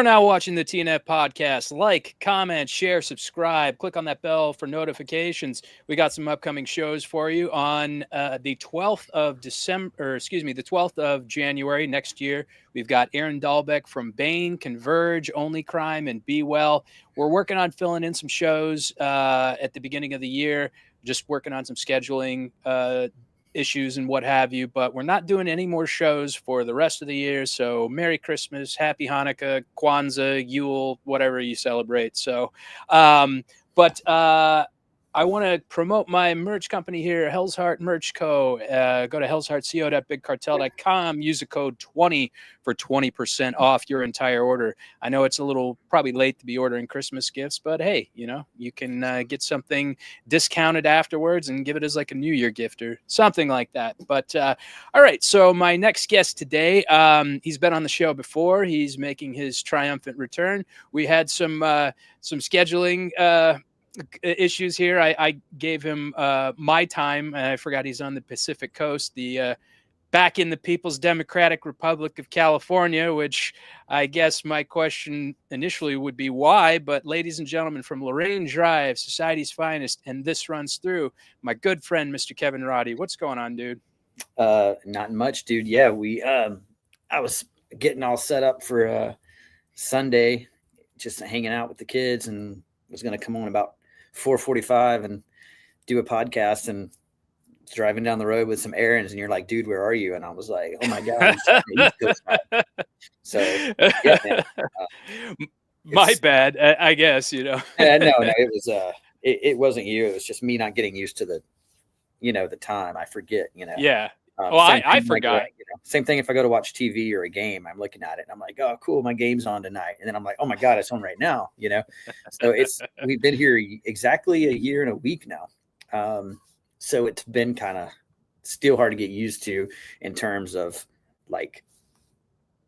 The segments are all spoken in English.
are now watching the TNF podcast. Like, comment, share, subscribe. Click on that bell for notifications. We got some upcoming shows for you on the 12th of the 12th of January next year. We've got Aaron Dahlbeck from Bane, Converge, Only Crime, and Be Well. We're working on filling in some shows at the beginning of the year, just working on some scheduling issues and what have you, but we're not doing any more shows for the rest of the year. So Merry Christmas, Happy Hanukkah, Kwanzaa, Yule, whatever you celebrate. So, I want to promote my merch company here, Hell's Heart Merch Co. Go to hellsheartco.bigcartel.com. Use the code 20 for 20% off your entire order. I know it's a little probably late to be ordering Christmas gifts, but hey, you can get something discounted afterwards and give it as like a New Year gift or something like that. But all right, so my next guest today, he's been on the show before. He's making his triumphant return. We had some scheduling issues here. I gave him my time. I forgot he's on the Pacific Coast, back in the People's Democratic Republic of California, which I guess my question initially would be why. But ladies and gentlemen, from Lorene Drive, society's finest, and this runs through, my good friend, Mr. Kevin Roddy. What's going on, dude? Not much, dude. Yeah, I was getting all set up for Sunday, just hanging out with the kids, and was going to come on about 4:45 and do a podcast, and driving down the road with some errands, and you're like, dude, where are you? And I was like, oh my God. So yeah, man. My bad, I guess, No, it was it wasn't you. It was just me not getting used to the time. I forget, Yeah. I forgot. Like, same thing if I go to watch TV or a game, I'm looking at it and I'm like, oh, cool, my game's on tonight. And then I'm like, oh my God, it's on right now, So we've been here exactly a year and a week now. So it's been kind of still hard to get used to in terms of like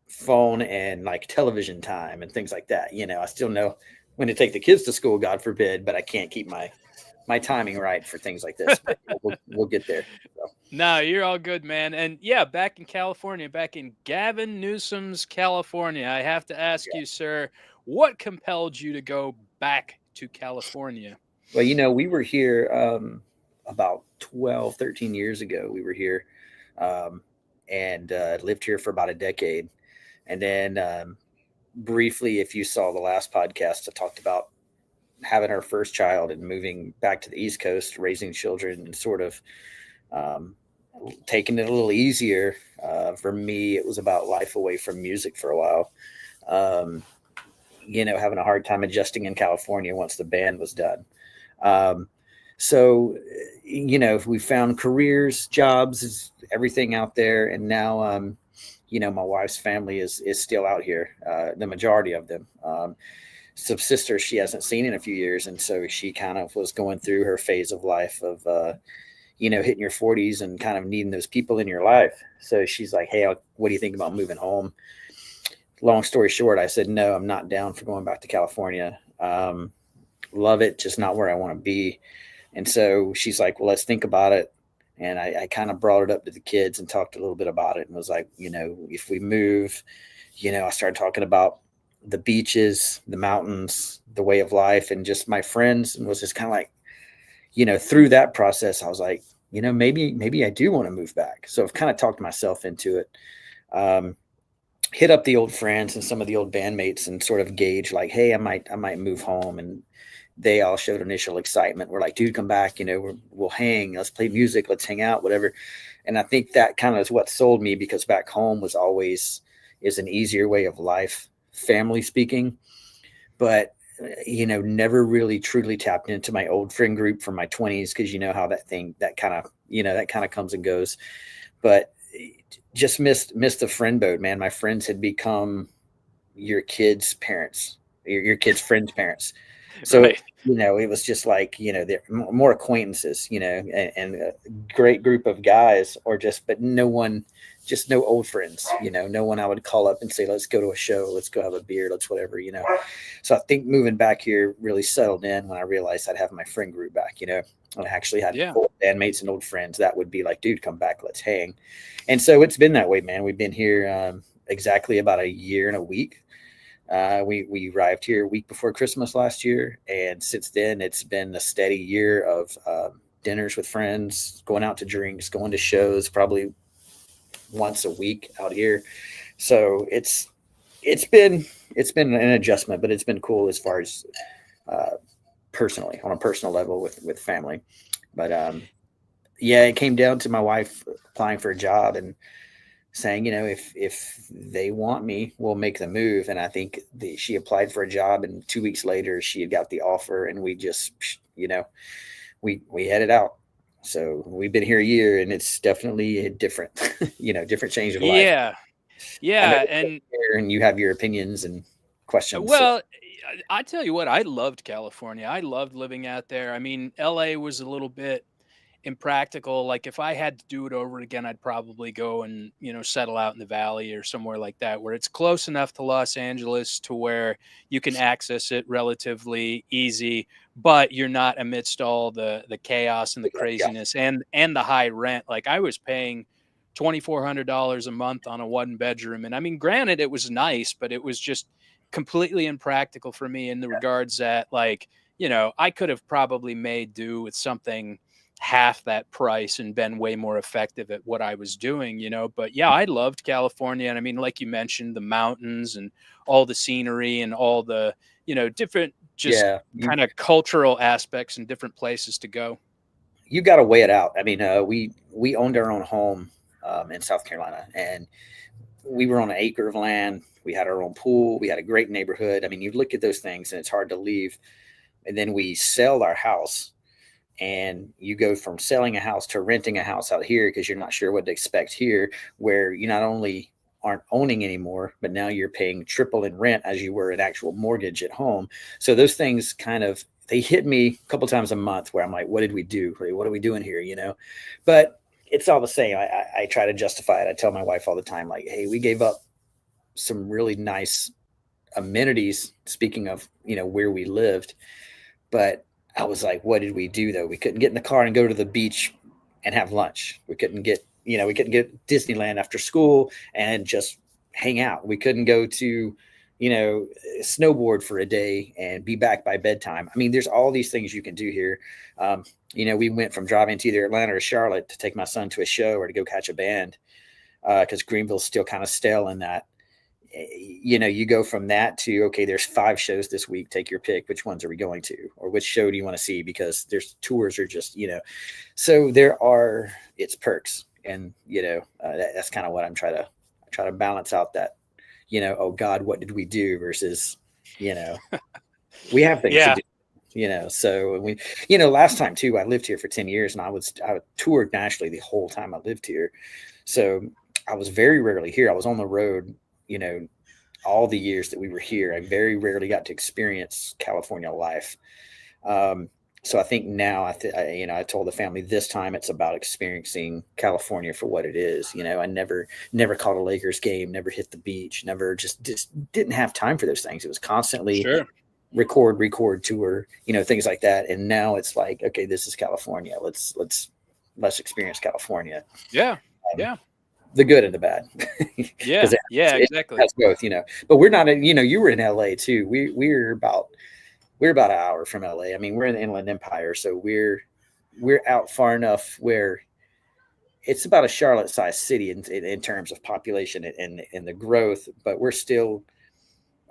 phone and like television time and things like that. I still know when to take the kids to school, God forbid, but I can't keep my timing right for things like this. But we'll get there. So. No, you're all good, man. And yeah, back in California, back in Gavin Newsom's California, I have to ask you, sir, what compelled you to go back to California? Well, we were here about 12, 13 years ago. We were here and lived here for about a decade. And then briefly, if you saw the last podcast, I talked about having our first child and moving back to the East Coast, raising children, and sort of taking it a little easier. For me, it was about life away from music for a while. Having a hard time adjusting in California once the band was done. So we found careers, jobs, everything out there. And now, my wife's family is still out here, the majority of them. Some sisters she hasn't seen in a few years. And so she kind of was going through her phase of life of, hitting your 40s and kind of needing those people in your life. So she's like, hey, what do you think about moving home? Long story short, I said, no, I'm not down for going back to California. Love it, just not where I want to be. And so she's like, well, let's think about it. And I kind of brought it up to the kids and talked a little bit about it and was like, if we move, I started talking about the beaches, the mountains, the way of life, and just my friends, and was just kind of like, through that process, I was like, maybe I do want to move back. So I've kind of talked myself into it. Hit up the old friends and some of the old bandmates and sort of gauge like, hey, I might move home. And they all showed initial excitement. We're like, dude, come back, we'll hang, let's play music, let's hang out, whatever. And I think that kind of is what sold me, because back home is an easier way of life, family speaking, but never really truly tapped into my old friend group from my 20s. Cause how that kind of comes and goes, but just missed the friend boat, man. My friends had become your kids' parents, your kids' friends' parents. So, right. It was just like, they're more acquaintances, and a great group of guys, but no one, just no old friends, no one I would call up and say, let's go to a show, let's go have a beer, let's whatever, So I think moving back here really settled in when I realized I'd have my friend group back, I actually had old bandmates and old friends that would be like, dude, come back, let's hang. And so it's been that way, man. We've been here exactly about a year and a week. We arrived here a week before Christmas last year, and since then it's been a steady year of dinners with friends, going out to drinks, going to shows, probably once a week out here. So it's been an adjustment, but it's been cool as far as uh, personally, on a personal level with family. But yeah, it came down to my wife applying for a job and saying, if they want me, we'll make the move. And I think she applied for a job, and 2 weeks later, she had got the offer, and we just, we headed out. So we've been here a year, and it's definitely a different, different change of life. Yeah. I know Yeah. you're And here and you have your opinions and questions. So well, I tell you what, I loved California. I loved living out there. I mean, LA was a little bit impractical. Like if I had to do it over again, I'd probably go and, settle out in the valley or somewhere like that where it's close enough to Los Angeles to where you can access it relatively easy, but you're not amidst all the chaos and the yeah, craziness and the high rent. Like I was paying $2,400 a month on a one bedroom. And I mean, granted, it was nice, but it was just completely impractical for me in the regards that, like, I could have probably made do with something half that price and been way more effective at what I was doing, But yeah, I loved California. And I mean, like you mentioned, the mountains and all the scenery and all the, different just yeah. kind of cultural aspects and different places to go. You got to weigh it out. I mean, we owned our own home in South Carolina, and we were on an acre of land. We had our own pool. We had a great neighborhood. I mean, you look at those things, and it's hard to leave. And then we sell our house, and you go from selling a house to renting a house out here because you're not sure what to expect here, where you not only aren't owning anymore, but now you're paying triple in rent as you were an actual mortgage at home. So those things kind of, they hit me a couple times a month where I'm like, what did we do? What are we doing here? But it's all the same. I try to justify it. I tell my wife all the time, like, hey, we gave up some really nice amenities, speaking of, where we lived. But I was like, what did we do though? We couldn't get in the car and go to the beach and have lunch. We couldn't get Disneyland after school and just hang out. We couldn't go to, snowboard for a day and be back by bedtime. I mean, there's all these things you can do here. We went from driving to either Atlanta or Charlotte to take my son to a show or to go catch a band because Greenville's still kind of stale in that. You go from that to, okay, there's 5 shows this week. Take your pick. Which ones are we going to, or which show do you want to see? Because there's tours are just, so it's perks. And, that's kind of what I'm try to balance out that, oh God, what did we do versus, we have things to Yeah. do, so last time too, I lived here for 10 years and I toured nationally the whole time I lived here. So I was very rarely here. I was on the road, all the years that we were here. I very rarely got to experience California life. So I think now I told the family this time it's about experiencing California for what it is. I never caught a Lakers game, never hit the beach, never just didn't have time for those things. It was constantly Sure. record tour, things like that. And now it's like, okay, this is California. Let's experience California. Yeah. Um, Yeah. the good and the bad. Yeah. Yeah. It Exactly. has both, but we're not in, you were in LA too. We're about an hour from LA. I mean, we're in the Inland Empire, so we're out far enough where it's about a Charlotte sized city in terms of population and the growth, but we're still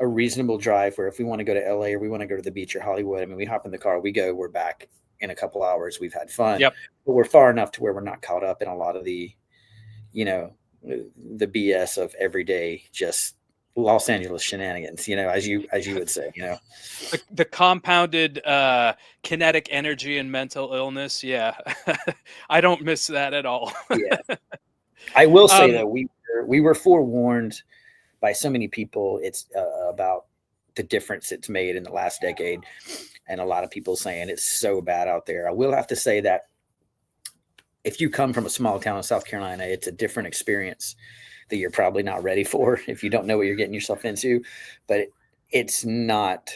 a reasonable drive where if we want to go to LA or we want to go to the beach or Hollywood, I mean, we hop in the car, we go, we're back in a couple hours. We've had fun, Yep. but we're far enough to where we're not caught up in a lot of the the BS of everyday just Los Angeles shenanigans, as you would say, The compounded kinetic energy and mental illness. Yeah. I don't miss that at all. Yeah. I will say um though, we were forewarned by so many people. It's about the difference it's made in the last decade, and a lot of people saying it's so bad out there. I will have to say that if you come from a small town in South Carolina, it's a different experience that you're probably not ready for if you don't know what you're getting yourself into. But it's not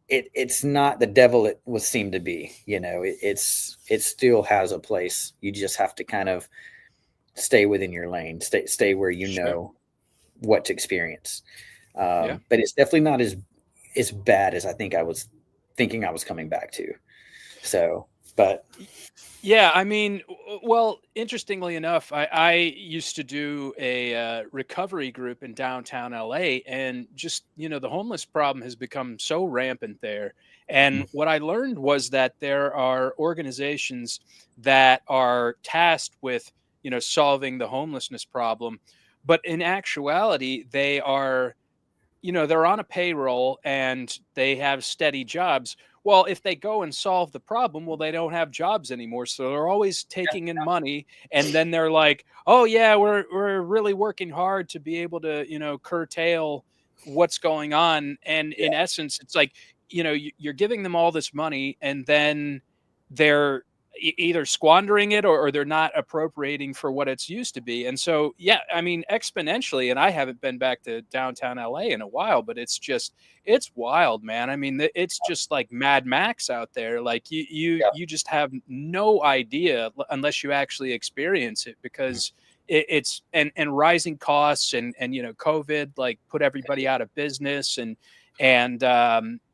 the devil it was seemed to be. It still has a place. You just have to kind of stay within your lane, stay where you Sure. know what to experience. Yeah. But it's definitely not as bad as I think I was thinking I was coming back to. So, but Yeah, I mean, well, interestingly enough, I used to do a recovery group in downtown LA, and just, the homeless problem has become so rampant there. And what I learned was that there are organizations that are tasked with, solving the homelessness problem. But in actuality, they're on a payroll and they have steady jobs. Well, if they go and solve the problem, well, they don't have jobs anymore. So they're always taking in money. And then they're like, oh, yeah, we're really working hard to be able to, curtail what's going on. And yeah, in essence, it's like, you're giving them all this money and then they're either squandering it, or they're not appropriating for what it's used to be. And so, yeah, I mean, exponentially, and I haven't been back to downtown LA in a while, but it's wild, man. I mean, it's just like Mad Max out there. Like yeah. you just have no idea unless you actually experience it, because it's and rising costs, and COVID like put everybody out of business, and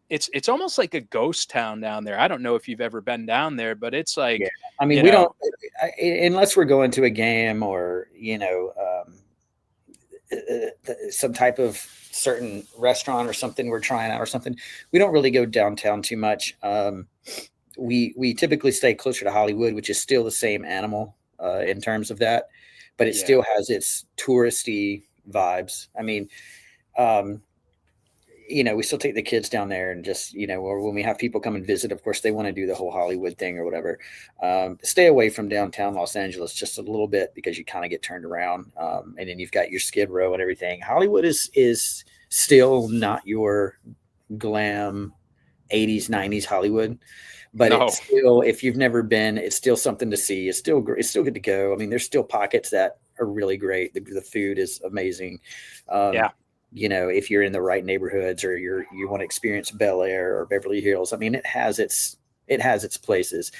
it's almost like a ghost town down there. I don't know if you've ever been down there, but it's Yeah. like, I mean, you we know, don't, unless we're going to a game or, some type of certain restaurant or something we're trying out or something, we don't really go downtown too much. We typically stay closer to Hollywood, which is still the same animal in terms of that, but it yeah, still has its touristy vibes. I mean, um, we still take the kids down there and just, or when we have people come and visit, of course, they want to do the whole Hollywood thing or whatever. Stay away from downtown Los Angeles just a little bit because you kind of get turned around. And then you've got your Skid Row and everything. Hollywood is still not your glam 80s, 90s Hollywood. But no, it's still, if you've never been, it's still something to see. It's still great. It's still good to go. I mean, there's still pockets that are really great. The food is amazing. Um, yeah, if you're in the right neighborhoods or you want to experience Bel Air or Beverly Hills, I mean, it has its places,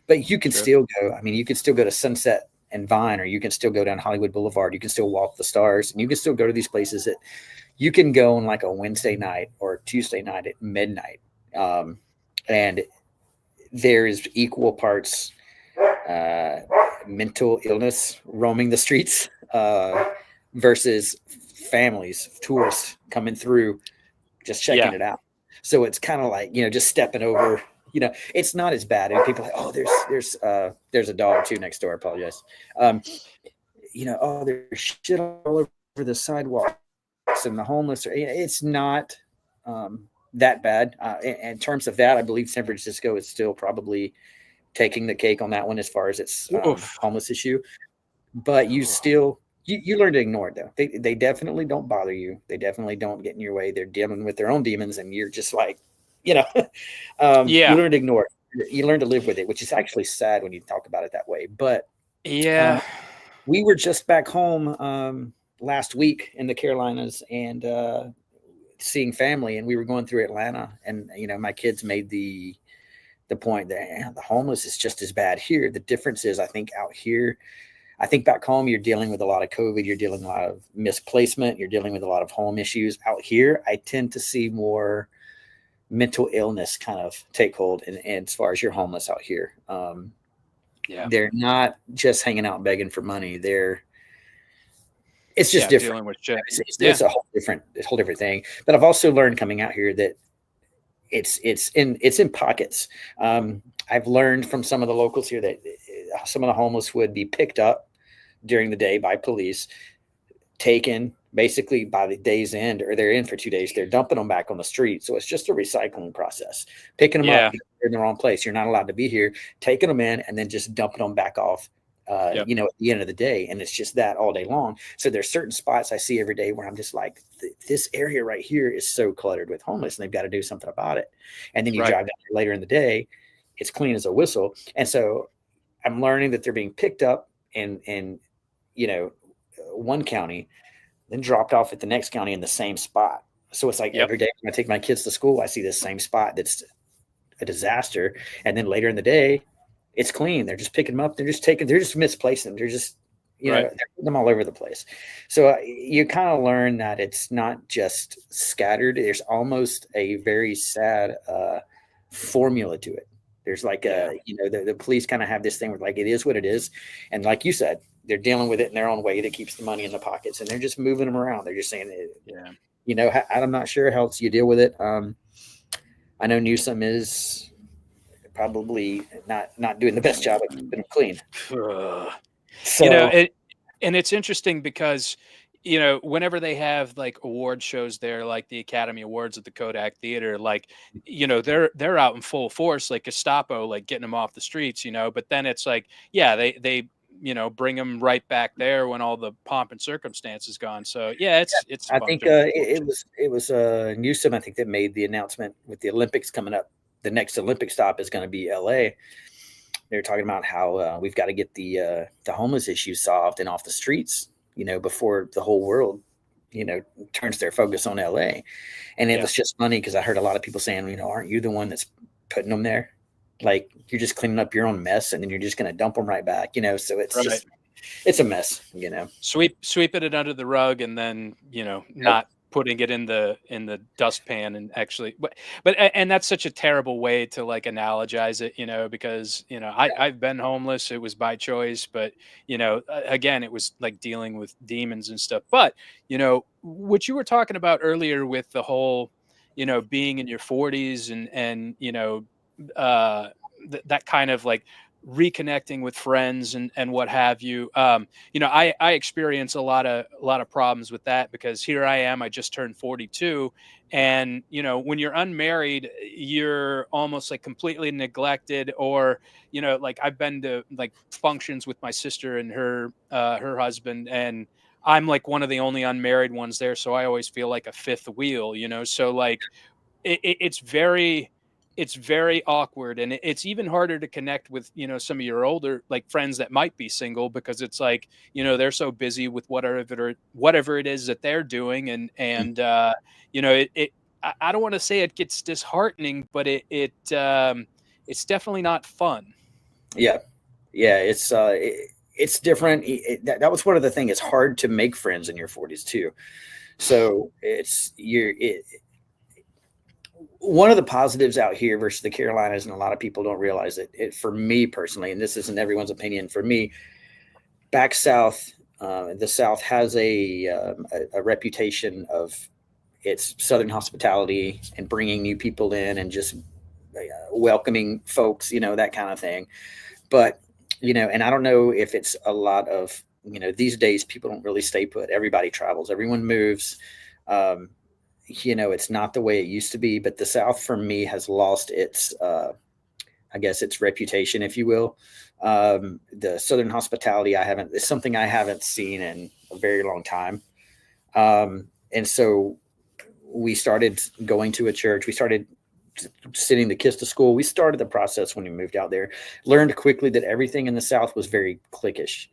but you can sure, still go. I mean, you can still go to Sunset and Vine, or you can still go down Hollywood Boulevard. You can still walk the stars, and you can still go to these places that you can go on like a Wednesday night or Tuesday night at midnight. And there is equal parts uh, mental illness roaming the streets versus families, tourists coming through, just checking yeah, it out. So it's kind of like, just stepping over. It's not as bad. And people are like, oh, there's a dog too next door. I apologize. Oh, there's shit all over the sidewalks and the homeless. It's not that bad. In terms of that, I believe San Francisco is still probably taking the cake on that one as far as its oof, homeless issue. But you learn to ignore it though. They definitely don't bother you. They definitely don't get in your way. They're dealing with their own demons, and you're just like, you know, you yeah, learn to ignore it. You learn to live with it, which is actually sad when you talk about it that way. But um, yeah, we were just back home last week in the Carolinas and seeing family, and we were going through Atlanta, and my kids made the point that the homeless is just as bad here. The difference is, I think out here, I think back home, you're dealing with a lot of COVID, you're dealing with a lot of misplacement, you're dealing with a lot of home issues. Out here, I tend to see more mental illness kind of take hold. And as far as you're homeless out here, yeah, they're not just hanging out begging for money. It's just yeah, different. dealing with shit. It's Yeah, a whole different thing. But I've also learned coming out here that it's in pockets. I've learned from some of the locals here that some of the homeless would be picked up during the day by police, taken basically by the day's end, or they're in for 2 days. They're dumping them back on the street. So it's just a recycling process. Picking them up, yeah, they're in the wrong place. You're not allowed to be here. Taking them in and then just dumping them back off. yep, At the end of the day, and it's just that all day long. So there's certain spots I see every day where I'm just like, this area right here is so cluttered with homeless, and they've got to do something about it. And then you right, drive down there later in the day, it's clean as a whistle. And so I'm learning that they're being picked up in one county, then dropped off at the next county in the same spot. So it's like yep, every day when I take my kids to school, I see this same spot that's a disaster. And then later in the day, it's clean. They're just picking them up. They're just misplacing them. They're just they're putting them all over the place. So you kind of learn that it's not just scattered. There's almost a very sad formula to it. There's like the police kind of have this thing where like, it is what it is. And like you said, they're dealing with it in their own way that keeps the money in the pockets, and they're just moving them around. They're just saying, I'm not sure how else you deal with it. I know Newsom is probably not doing the best job of keeping them clean. So, and it's interesting because, whenever they have like award shows there, like the Academy Awards at the Kodak Theater, like, they're out in full force, like Gestapo, like getting them off the streets, but then it's like, they bring them right back there when all the pomp and circumstance is gone. So it's. I think it was Newsom, I think, that made the announcement with the Olympics coming up. The next Olympic stop is going to be LA. They're talking about how we've got to get the homeless issue solved and off the streets, before the whole world, turns their focus on LA. And it was just funny because I heard a lot of people saying, aren't you the one that's putting them there? Like, you're just cleaning up your own mess and then you're just going to dump them right back, so it's just, it's a mess, sweeping it under the rug and then, not putting it in the dustpan and actually, and that's such a terrible way to like analogize it, because, I've been homeless. It was by choice, but, again, it was like dealing with demons and stuff. But, what you were talking about earlier with the whole, being in your 40s and, that kind of like reconnecting with friends and what have you. I experience a lot of problems with that because here I am, I just turned 42. And, when you're unmarried, you're almost like completely neglected, or, like I've been to like functions with my sister and her husband, and I'm like one of the only unmarried ones there. So I always feel like a fifth wheel, so like, it's very awkward, and it's even harder to connect with some of your older like friends that might be single, because it's like they're so busy with whatever it is that they're doing, and I don't want to say it gets disheartening, but it's definitely not fun. It's different. That was one of the things. It's hard to make friends in your 40s too. So one of the positives out here versus the Carolinas, and a lot of people don't realize it, for me personally, and this isn't everyone's opinion, for me, back south, the South has a reputation of its Southern hospitality and bringing new people in and just welcoming folks, that kind of thing. But, and I don't know if it's a lot of, these days people don't really stay put. Everybody travels, everyone moves. It's not the way it used to be, but the South for me has lost its, I guess, its reputation, if you will. The Southern hospitality is something I haven't seen in a very long time. And so we started going to a church. We started sending the kids to school. We started the process when we moved out there, learned quickly that everything in the South was very cliquish.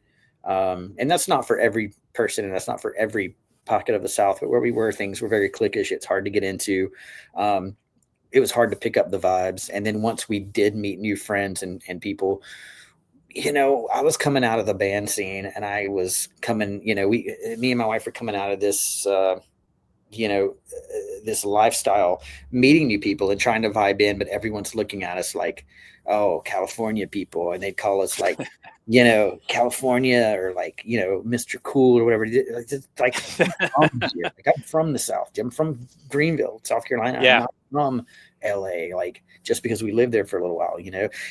And that's not for every person, and that's not for every pocket of the South, but where we were, things were very cliquish. It's hard to get into. It was hard to pick up the vibes. And then once we did meet new friends and people, I was coming out of the band scene, and I was coming, me and my wife were coming out of this, this lifestyle, meeting new people and trying to vibe in, but everyone's looking at us like, oh, California people. And they'd call us like, California, or like, Mr. Cool or whatever. Like, I'm from the South. I'm from Greenville, South Carolina. I'm not from LA, like just because we lived there for a little while,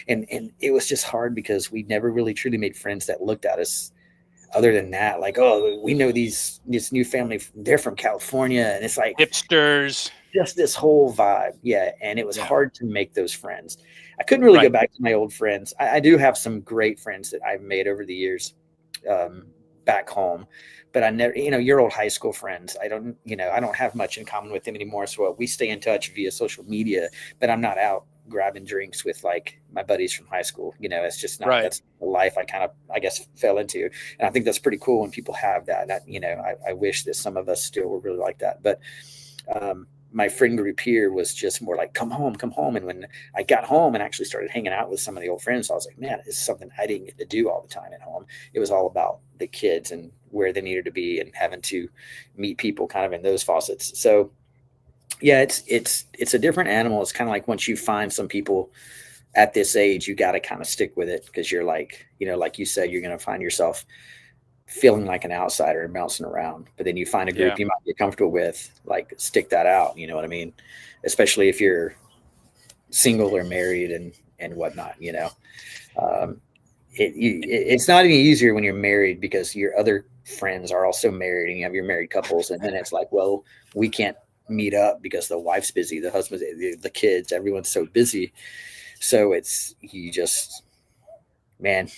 and it was just hard because we never really truly made friends that looked at us other than that, like, oh, we know this new family, they're from California, and it's like hipsters, just this whole vibe. And it was hard to make those friends. I couldn't really go back to my old friends. I do have some great friends that I've made over the years back home, but I never, your old high school friends, I don't have much in common with them anymore. So we stay in touch via social media, but I'm not out grabbing drinks with like my buddies from high school. It's just not, that's the life I kind of, I guess, fell into. And I think that's pretty cool when people have that. I wish that some of us still were really like that, but my friend group here was just more like, come home, come home. And when I got home and actually started hanging out with some of the old friends, I was like, man, this is something I didn't get to do all the time at home. It was all about the kids and where they needed to be and having to meet people kind of in those facets. So yeah, it's a different animal. It's kind of like once you find some people at this age, you got to kind of stick with it because you're like, like you said, you're going to find yourself feeling like an outsider and bouncing around. But then you find a group you might be comfortable with, like stick that out. You know what I mean? Especially if you're single or married and whatnot. It's not any easier when you're married because your other friends are also married and you have your married couples, and then it's like, well, we can't meet up because the wife's busy, the husband's, the kids, everyone's so busy. So man,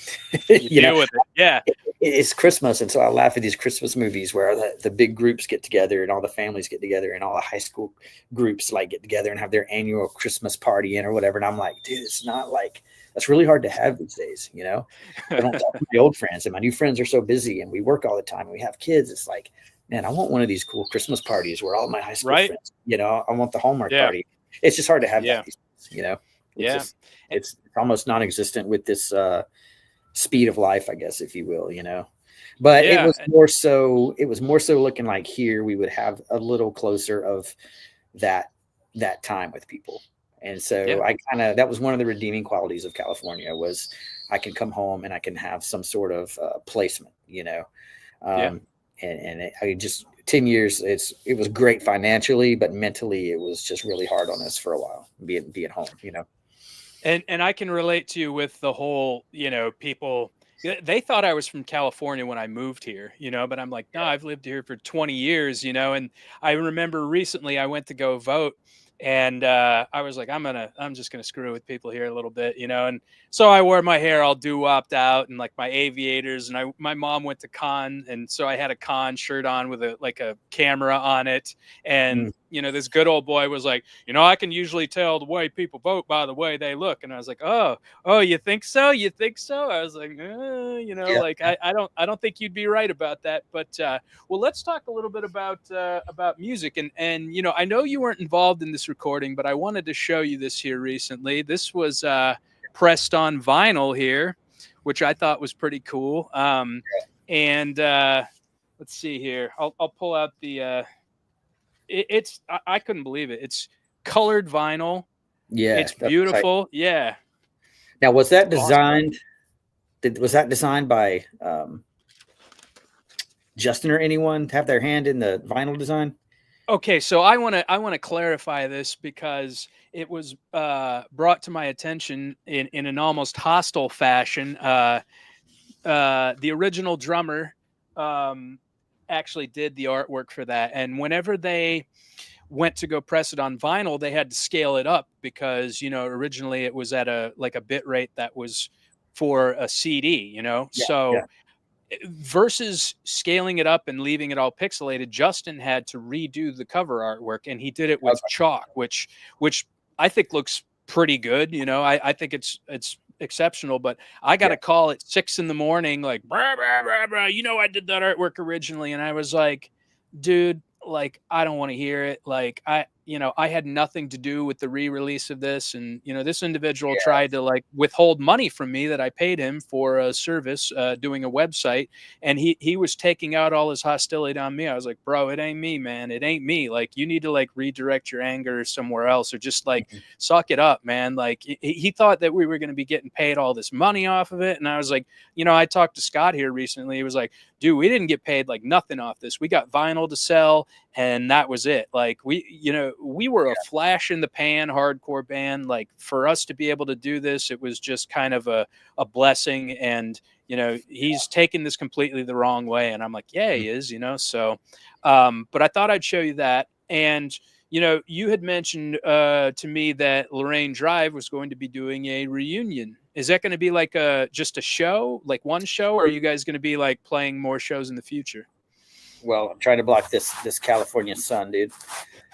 you deal with it. Yeah. It's Christmas. And so I laugh at these Christmas movies where the big groups get together and all the families get together and all the high school groups like get together and have their annual Christmas party or whatever. And I'm like, dude, it's not like, that's really hard to have these days. I don't talk to my old friends, and my new friends are so busy and we work all the time and we have kids. It's like, man, I want one of these cool Christmas parties where all my high school friends, I want the Hallmark party. It's just hard to have that, it's almost non-existent with this speed of life, I guess, if you will, but it was more so looking like here we would have a little closer of that time with people. And so that was one of the redeeming qualities of California was I can come home and I can have some sort of placement, and I just 10 years, it was great financially, but mentally it was just really hard on us for a while being home, And I can relate to you with the whole, people, they thought I was from California when I moved here, but I'm like, no, I've lived here for 20 years, and I remember recently I went to go vote. And I was like, I'm just gonna screw with people here a little bit, and so I wore my hair all doo-wopped out and like my aviators, and my mom went to con, and so I had a con shirt on with a camera on it, and this good old boy was like, I can usually tell the way people vote by the way they look, and I was like, oh, you think so? I was like, like I don't think you'd be right about that, but well, let's talk a little bit about music, and I know you weren't involved in this recording, but I wanted to show you this here recently. This was pressed on vinyl here, which I thought was pretty cool. And let's see here. I'll pull out the. I couldn't believe it. It's colored vinyl. Yeah, it's beautiful. Yeah. Now, was that designed? Was that designed by Justin or anyone to have their hand in the vinyl design? Okay, so I want to clarify this because it was brought to my attention in an almost hostile fashion. The original drummer actually did the artwork for that, and whenever they went to go press it on vinyl, they had to scale it up because originally it was at a bit rate that was for a CD. Versus scaling it up and leaving it all pixelated, Justin had to redo the cover artwork, and he did it with chalk, which I think looks pretty good. I think it's exceptional, but I got a call at 6 a.m, like, brah, brah, brah, brah, I did that artwork originally. And I was like, dude, like, I don't want to hear it. Like, I had nothing to do with the re-release of this. And, this individual tried to like withhold money from me that I paid him for a service, doing a website. And he was taking out all his hostility on me. I was like, bro, it ain't me, man. It ain't me. Like, you need to like redirect your anger somewhere else, or just like suck it up, man. Like he thought that we were going to be getting paid all this money off of it. And I was like, I talked to Scott here recently. He was like, dude, we didn't get paid like nothing off this. We got vinyl to sell, and that was it. Like we were a flash in the pan hardcore band. Like, for us to be able to do this, it was just kind of a blessing. And he's taken this completely the wrong way, and I'm like, yeah, he is. So but I thought I'd show you that. And you had mentioned to me that Lorene Drive was going to be doing a reunion. Is that going to be like just a show, like one show, or are you guys going to be like playing more shows in the future? Well, I'm trying to block this California sun, dude.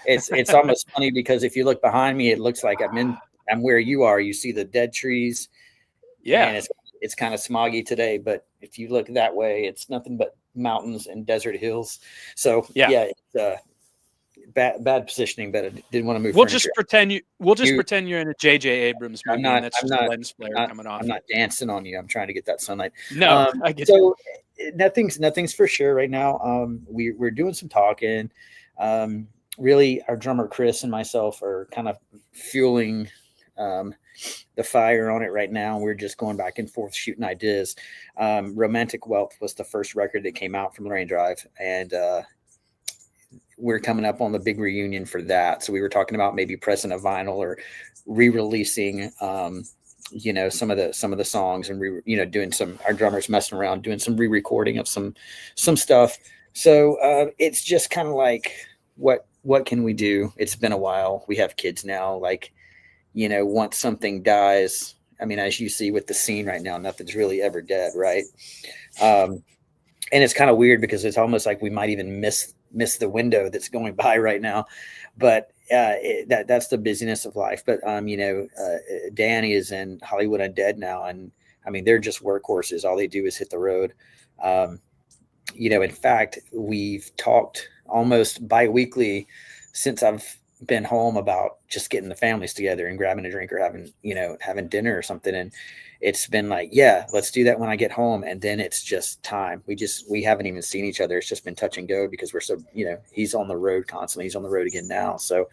It's almost funny because if you look behind me, it looks like I'm where you are. You see the dead trees. Yeah. And it's kind of smoggy today, but if you look that way, it's nothing but mountains and desert hills. So bad positioning, but I didn't want to move We'll furniture. just pretend you're in a J.J. Abrams movie, and that's just a lens flare coming off. I'm not dancing on you. I'm trying to get that sunlight. No, I get so nothing's for sure right now. We're doing some talking. Really, our drummer Chris and myself are kind of fueling the fire on it right now. We're just going back and forth shooting ideas. Romantic Wealth was the first record that came out from Lorene Drive, and we're coming up on the big reunion for that. So we were talking about maybe pressing a vinyl or re-releasing some of the songs, and doing some, our drummers messing around doing some re-recording of some stuff. So it's just kind of like, what can we do? It's been a while. We have kids now. Like, once something dies, I mean, as you see with the scene right now, nothing's really ever dead, right? And it's kind of weird because it's almost like we might even miss the window that's going by right now. But that's the busyness of life. But Danny is in Hollywood Undead now, and I mean, they're just workhorses. All they do is hit the road. In fact, we've talked almost bi-weekly since I've been home about just getting the families together and grabbing a drink or having dinner or something. And it's been like, yeah, let's do that when I get home. And then it's just time. We haven't even seen each other. It's just been touch and go because we're so, he's on the road constantly. He's on the road again now. So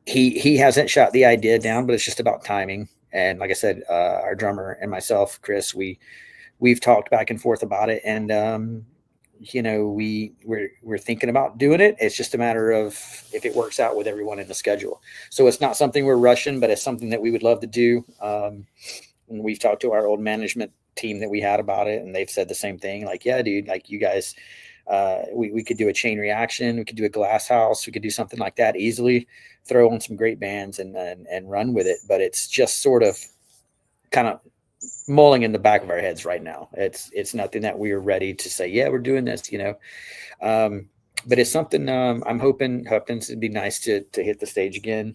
he hasn't shot the idea down, but it's just about timing. And like I said, our drummer and myself, Chris, we've talked back and forth about it. And, we're thinking about doing it. It's just a matter of if it works out with everyone in the schedule. So it's not something we're rushing, but it's something that we would love to do. And we've talked to our old management team that we had about it, and they've said the same thing. Like, yeah, dude, like you guys, we could do a Chain Reaction. We could do a Glass House. We could do something like that easily, throw on some great bands and run with it. But it's just sort of kind of mulling in the back of our heads right now. It's nothing that we are ready to say, yeah, we're doing this, but it's something I'm hoping it'd be nice to hit the stage again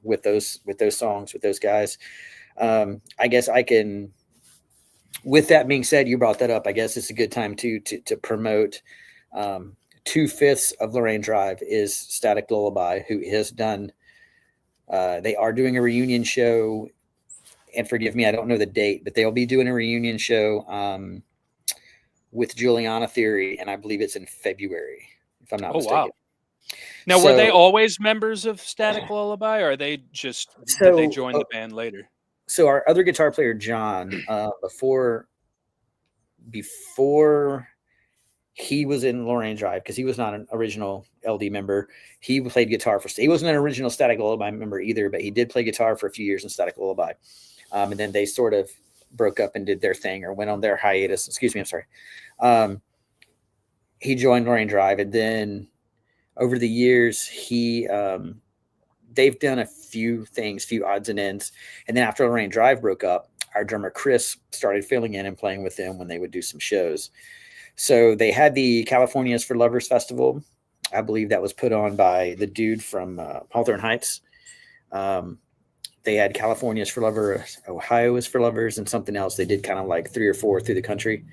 with those songs, with those guys. I guess I can, with that being said, you brought that up, I guess it's a good time to promote 2/5 of Lorene Drive is Static Lullaby, who has done, they are doing a reunion show. And forgive me, I don't know the date, but they'll be doing a reunion show with Juliana Theory, and I believe it's in February, if I'm not mistaken. Wow. Now, were they always members of Static Lullaby, or are they just did they join the band later? So our other guitar player, John, before he was in Lorene Drive, because he was not an original LD member, he played guitar he wasn't an original Static Lullaby member either, but he did play guitar for a few years in Static Lullaby. And then they sort of broke up and did their thing or went on their hiatus. Excuse me. I'm sorry. He joined Lorene Drive, and then over the years, they've done a few things, few odds and ends. And then after Lorene Drive broke up, our drummer Chris started filling in and playing with them when they would do some shows. So they had the California's for Lovers Festival. I believe that was put on by the dude from Hawthorne Heights. They had California's for Lovers, Ohio is for Lovers, and something else. They did kind of like 3 or 4 through the country.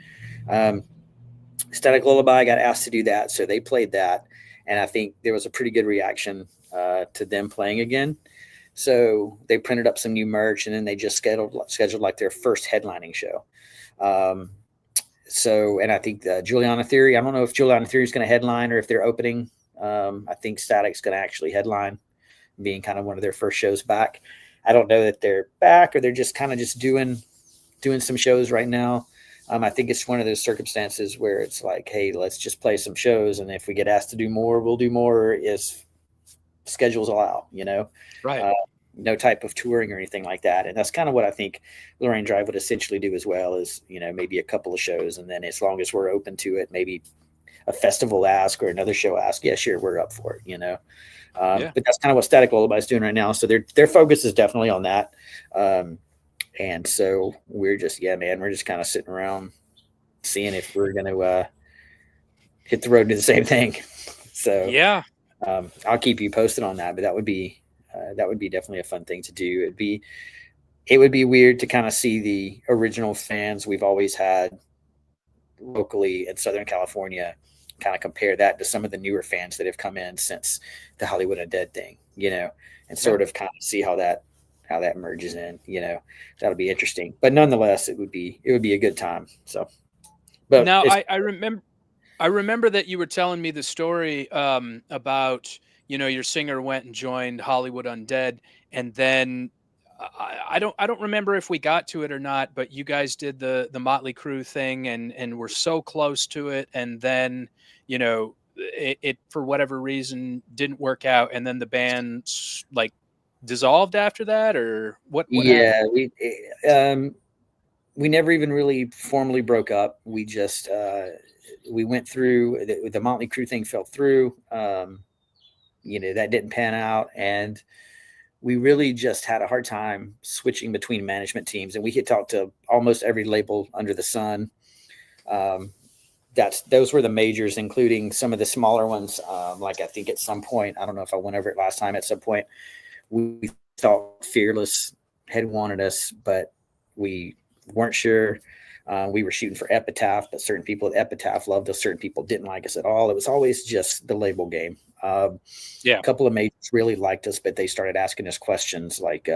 Static Lullaby got asked to do that, so they played that, and I think there was a pretty good reaction to them playing again. So they printed up some new merch, and then they just scheduled like their first headlining show. And I think Juliana Theory, I don't know if Juliana Theory is going to headline or if they're opening. I think Static's going to actually headline, being kind of one of their first shows back. I don't know that they're back or they're just kind of just doing some shows right now. I think it's one of those circumstances where it's like, hey, let's just play some shows, and if we get asked to do more, we'll do more as schedules allow, Right. No type of touring or anything like that. And that's kind of what I think Lorene Drive would essentially do as well, is, maybe a couple of shows. And then as long as we're open to it, maybe a festival ask or another show ask, yeah, sure, we're up for it, But that's kind of what Static Lullaby is doing right now. So their focus is definitely on that. And so we're just, we're just kind of sitting around seeing if we're going to hit the road and do the same thing. So yeah, I'll keep you posted on that, but that would be definitely a fun thing to do. It would be weird to kind of see the original fans we've always had locally in Southern California kind of compare that to some of the newer fans that have come in since the Hollywood Undead thing, and sort of kind of see how that merges in, that'll be interesting. But nonetheless, it would be a good time. So, but Now I remember that you were telling me the story about your singer went and joined Hollywood Undead, and then I don't remember if we got to it or not, but you guys did the Motley Crue thing and were so close to it, and then it for whatever reason didn't work out, and then the band like dissolved after that, or what happened? yeah, we never even really formally broke up. We just we went through the Motley Crue thing, fell through. That didn't pan out, and we really just had a hard time switching between management teams. And we had talked to almost every label under the sun. Those were the majors, including some of the smaller ones. Like I think at some point, I don't know if I went over it last time. At some point, we thought Fearless had wanted us, but we weren't sure. We were shooting for Epitaph, but certain people at Epitaph loved us. Certain people didn't like us at all. It was always just the label game. A couple of majors really liked us, but they started asking us questions like,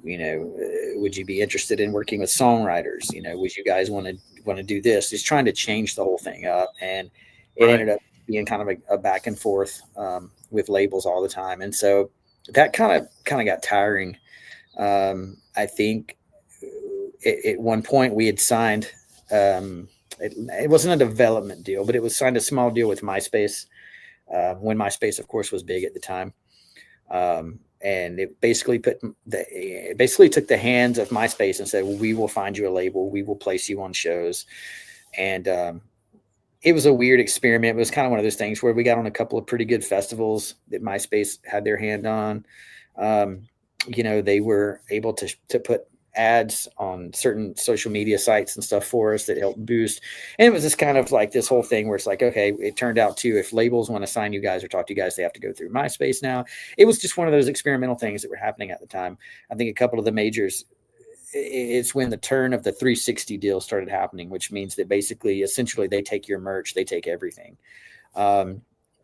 would you be interested in working with songwriters? Would you guys want to do this? He's trying to change the whole thing up, and it ended up being kind of a back and forth with labels all the time, and so that kind of got tiring. I think at one point we had signed. It wasn't a development deal, but it was signed a small deal with MySpace. When MySpace, of course, was big at the time. And it basically took the hands of MySpace and said, well, we will find you a label. We will place you on shows. And it was a weird experiment. It was kind of one of those things where we got on a couple of pretty good festivals that MySpace had their hand on. They were able to put ads on certain social media sites and stuff for us that helped boost. And it was just kind of like this whole thing where it's like, okay, it turned out too, if labels want to sign you guys or talk to you guys, they have to go through MySpace now. It was just one of those experimental things that were happening at the time. I think a couple of the majors, it's when the turn of the 360 deal started happening, which means that essentially they take your merch, they take everything.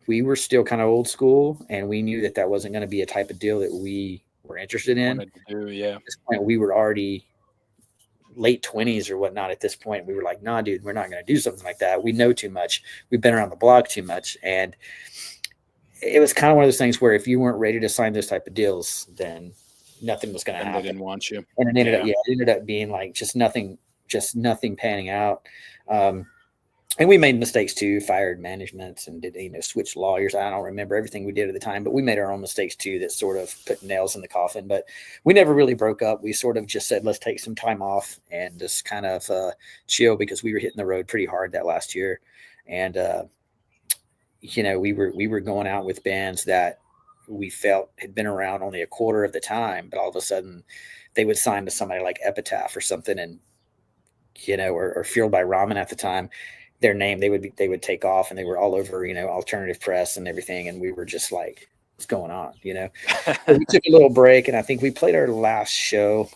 We were still kind of old school, and we knew that wasn't going to be a type of deal that we were interested in. Wanted to do, yeah. At this point, we were already late 20s or whatnot. At this point, we were like, nah, dude, we're not going to do something like that. We know too much. We've been around the block too much. And it was kind of one of those things where if you weren't ready to sign those type of deals, then nothing was going to happen. They didn't want you. And it ended up being like just nothing panning out. And we made mistakes too, fired managements and did, switched lawyers. I don't remember everything we did at the time, but we made our own mistakes too that sort of put nails in the coffin. But we never really broke up. We sort of just said, let's take some time off and just kind of chill, because we were hitting the road pretty hard that last year. And, we were going out with bands that we felt had been around only a quarter of the time, but all of a sudden they would sign to somebody like Epitaph or something, and, or Fueled by Ramen at the time. Their name, they would take off, and they were all over, alternative press and everything. And we were just like, what's going on? So we took a little break, and I think we played our last show.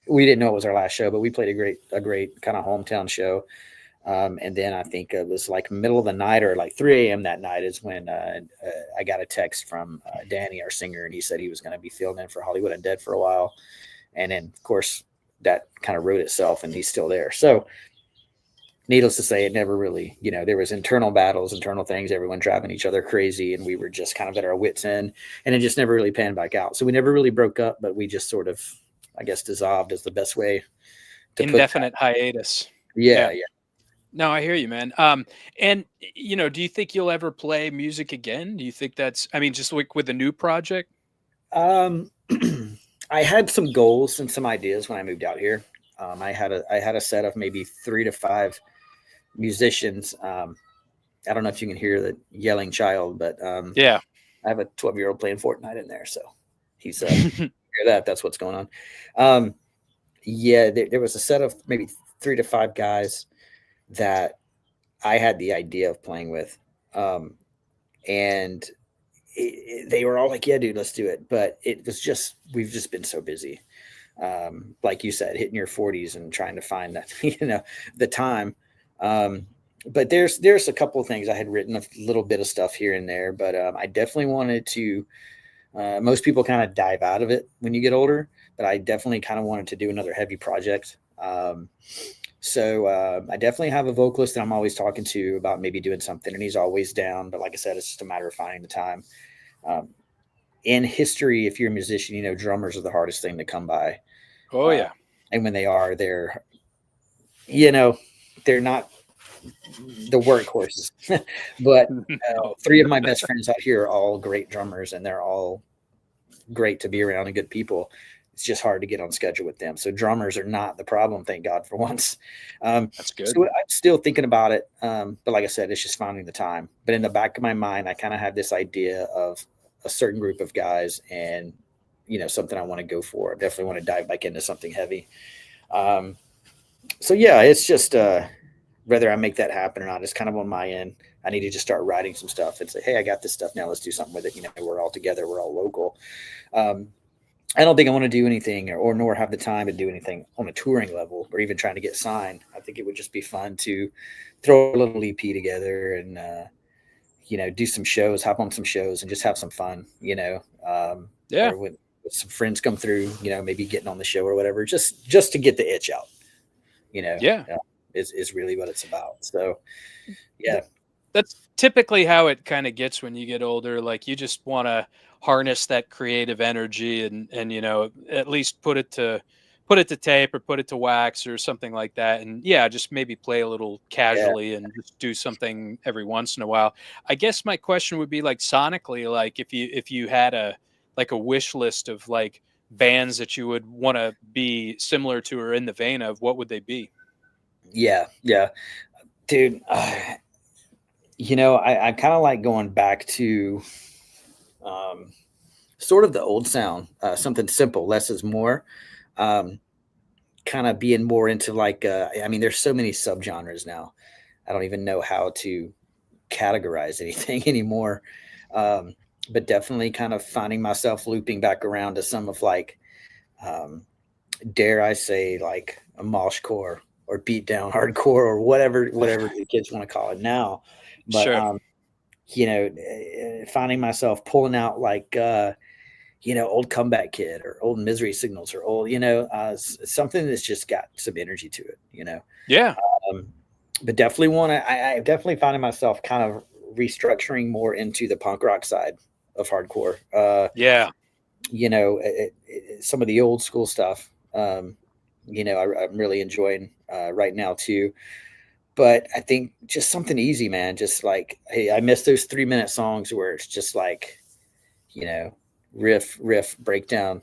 We didn't know it was our last show, but we played a great kind of hometown show. And then I think it was like middle of the night or like 3 a.m. that night is when I got a text from Danny, our singer, and he said he was going to be filling in for Hollywood Undead for a while. And then, of course, that kind of wrote itself, and he's still there. So needless to say, it never really, there was internal battles, internal things, everyone driving each other crazy, and we were just kind of at our wits' end, and it just never really panned back out. So we never really broke up, but we just sort of, I guess, dissolved is the best way to indefinite hiatus. Yeah. No, I hear you, man. And do you think you'll ever play music again? Do you think just like with a new project? I had some goals and some ideas when I moved out here. I had a set of maybe 3 to 5 musicians. I don't know if you can hear the yelling child, but I have a 12-year-old playing Fortnite in there, so he's hear that's what's going on. There was a set of maybe 3 to 5 guys that I had the idea of playing with, and they were all like, yeah, dude, let's do it. But it was just, we've just been so busy. Like you said, hitting your 40s and trying to find that, the time. but there's a couple of things I had written, a little bit of stuff here and there, but I definitely wanted to. Most people kind of dive out of it when you get older, but I definitely kind of wanted to do another heavy project. So I definitely have a vocalist that I'm always talking to about maybe doing something, and he's always down. But like I said, it's just a matter of finding the time. Um, in history, if you're a musician, you know drummers are the hardest thing to come by, Oh uh, yeah. and when they are, you know they're not the workhorses. But No. three of my best friends out here are all great drummers, and they're all great to be around and good people. It's just hard to get on schedule with them. So drummers are not the problem, thank God for once. That's good. So I'm still thinking about it, but like I said, it's just finding the time. But in the back of my mind, I kind of have this idea of a certain group of guys, and something I want to go for. I definitely want to dive back into something heavy. Um, so yeah, it's just whether I make that happen or not, it's kind of on my end. I need to just start writing some stuff and say, hey, I got this stuff now. Let's do something with it. We're all together. We're all local. Um, I don't think I want to do anything or nor have the time to do anything on a touring level or even trying to get signed. I think it would just be fun to throw a little EP together and, do some shows, hop on some shows and just have some fun, Yeah. or when some friends come through, maybe getting on the show or whatever, just to get the itch out, you know, Yeah. uh, is really what it's about. So, yeah, That's typically how it kind of gets when you get older. Like you just want to harness that creative energy and at least put it to tape or put it to wax or something like that. And yeah, just maybe play a little yeah, casually and just do something every once in a while. I guess my question would be like sonically, like if you had a wish list of like bands that you would want to be similar to or in the vein of, what would they be? yeah, dude. I kind of like going back to um, sort of the old sound, something simple, less is more. Um, Kind of being more into like, I mean, there's so many subgenres now. I don't even know how to categorize anything anymore. Um, but definitely kind of finding myself looping back around to some of like, um, dare I say, like a moshcore or beat down hardcore or whatever the kids want to call it now. But Sure. finding myself pulling out like old Comeback Kid or old Misery Signals or old something that's just got some energy to it. Yeah. Um, but definitely want to. I definitely finding myself kind of restructuring more into the punk rock side of hardcore. Yeah. Some of the old school stuff. I'm really enjoying right now too. But I think just something easy, man. Just like, hey, I miss those 3-minute songs where it's just like, you know, riff, breakdown,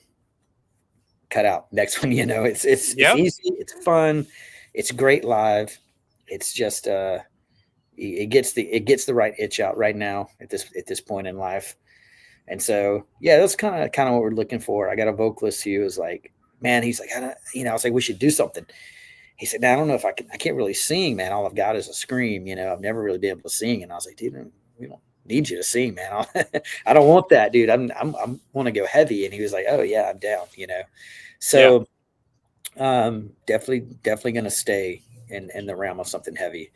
cut out. Next one, it's Yep. easy, it's fun, it's great live. It's just it gets the right itch out right now at this point in life. And so yeah, that's kind of what we're looking for. I got a vocalist who was like, man, he's like, I was like, we should do something. He said, "Now, I don't know if I can't really sing, man. All I've got is a scream. I've never really been able to sing." And I was like, dude, we don't need you to sing, man. I don't want that, dude. I'm want to go heavy. And he was like, oh yeah, I'm down. Yeah. So definitely going to stay in the realm of something heavy.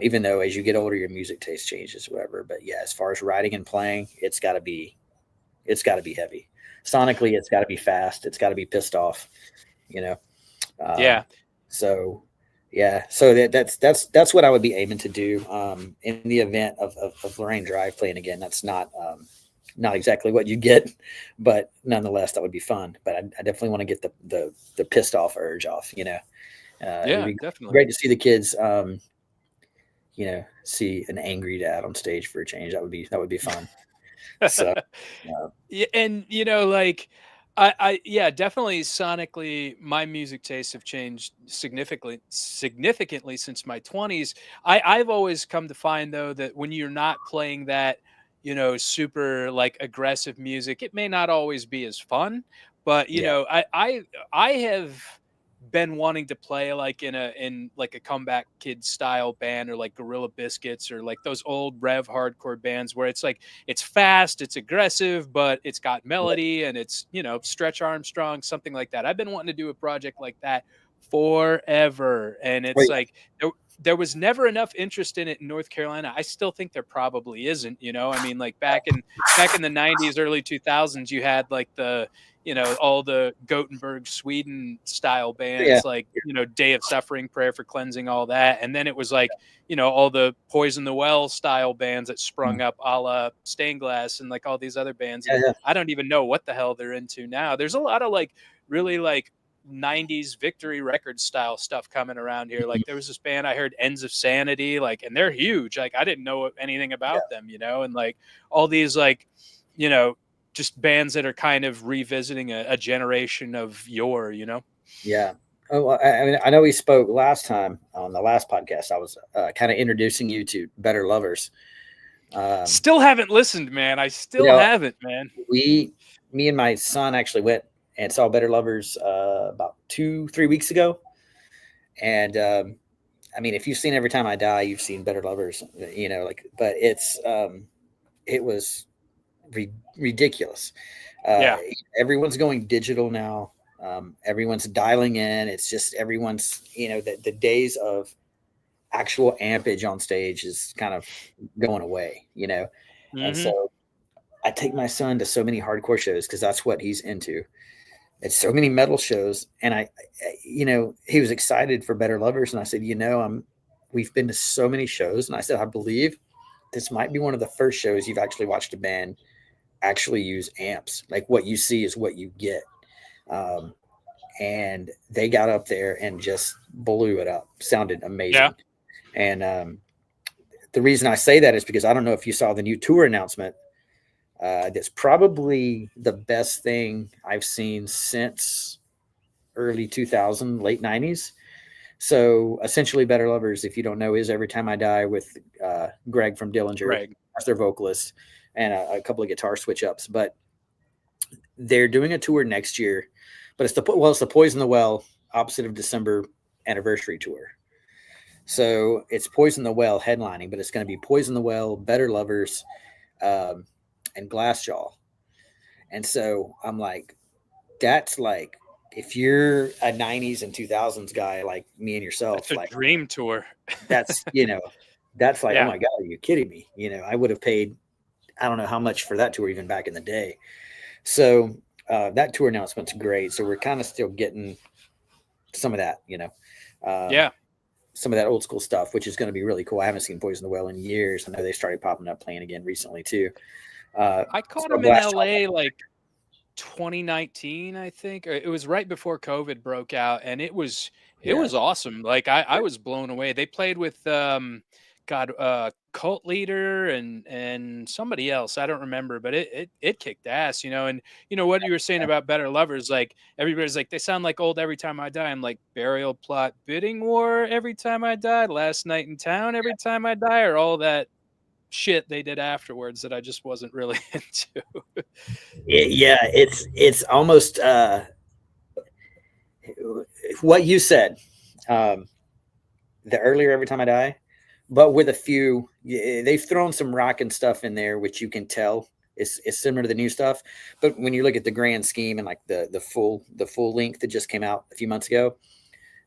Even though as you get older, your music taste changes, whatever. But yeah, as far as writing and playing, it's got to be heavy. Sonically, it's got to be fast. It's got to be pissed off. You know. Um, Yeah. so yeah, so that's what I would be aiming to do. In the event of Lorene Drive playing again, that's not exactly what you get, but nonetheless, that would be fun. But I definitely want to get the pissed off urge off. It would Yeah, be definitely. great to see the kids. See an angry dad on stage for a change. That would be fun. So uh, Yeah, and like I yeah, definitely sonically my music tastes have changed significantly since my 20s. I've always come to find though that when you're not playing that, super like aggressive music, it may not always be as fun, but yeah, I have been wanting to play like in like a comeback kid style band or like Gorilla Biscuits or like those old rev hardcore bands where it's like it's fast, it's aggressive, but it's got yeah, melody and it's, Stretch Armstrong, something like that. I've been wanting to do a project like that forever. And it's Wait, like there was never enough interest in it in North Carolina. I still think there probably isn't, you know. I mean, like back in the 90s, early 2000s, you had like the, you know, all the Gothenburg, Sweden style yeah, bands, like, you know, Day of Suffering, Prayer for Cleansing, all that. And then it was like, you know, all the Poison the Well style bands that sprung up, a la Stained Glass, and like all these other bands. And yeah, I don't even know what the hell they're into now. There's a lot of like really like 90s Victory Records style stuff coming around here. yeah. Like there was this band I heard, Ends of Sanity, like, and they're huge. Like I didn't know anything Yeah. about them, you know, and like all these like, you know, just bands that are kind of revisiting a generation of yore, you know. Yeah. Oh, well, I mean, I know we spoke last time on the last podcast. I was kind of introducing you to Better Lovers. Still haven't listened, man. I still You know, haven't, man. me and my son actually went and saw Better Lovers about 2-3 weeks ago. And I mean, if you've seen Every Time I Die, you've seen Better Lovers, you know, like, but it was ridiculous. Yeah. Everyone's going digital now. Everyone's dialing in. It's just everyone's, you know, the days of actual ampage on stage is kind of going away, you know. And Mm-hmm. so I take my son to so many hardcore shows because that's what he's into. It's so many metal shows, and you know, he was excited for Better Lovers, and I said, you know, we've been to so many shows, and I said, I believe this might be one of the first shows you've actually watched a band actually use amps. Like what you see is what you get. And they got up there and just blew it up. Sounded amazing. Yeah. And the reason I say that is because I don't know if you saw the new tour announcement. That's probably the best thing I've seen since early 2000, late 90s. So essentially, Better Lovers, if you don't know, is Every Time I Die with Greg from Dillinger as their vocalist and a couple of guitar switch ups. But they're doing a tour next year. But it's the Poison the Well opposite of December anniversary tour. So it's Poison the Well headlining, but it's going to be Poison the Well, Better Lovers, and Glassjaw. And so I'm like, that's like, if you're a 90s and 2000s guy like me and yourself, That's a like dream tour. that's, you know, that's like, Yeah. oh my God, are you kidding me? You know, I would have paid, I don't know how much for that tour even back in the day. So that tour announcement's great. So we're kind of still getting some of that, you know, Yeah. some of that old school stuff, which is going to be really cool. I haven't seen Poison the Well in years. I know they started popping up playing again recently too. I caught him in LA like 2019, I think. It was right before COVID broke out, and it was awesome. Like I was blown away. They played with Cult Leader and somebody else. I don't remember, but it kicked ass, you know. And you know what you were saying about Better Lovers, like everybody's like, they sound like old Every Time I Die. I'm like, Burial Plot, Bidding War, Every Time I Die, Last Night in Town, Every Time I Die, or all that shit they did afterwards that I just wasn't really into. Yeah, it's almost what you said. The earlier Every Time I Die, but with a few, they've thrown some rock and stuff in there, which you can tell is similar to the new stuff. But when you look at the grand scheme and like the full length that just came out a few months ago,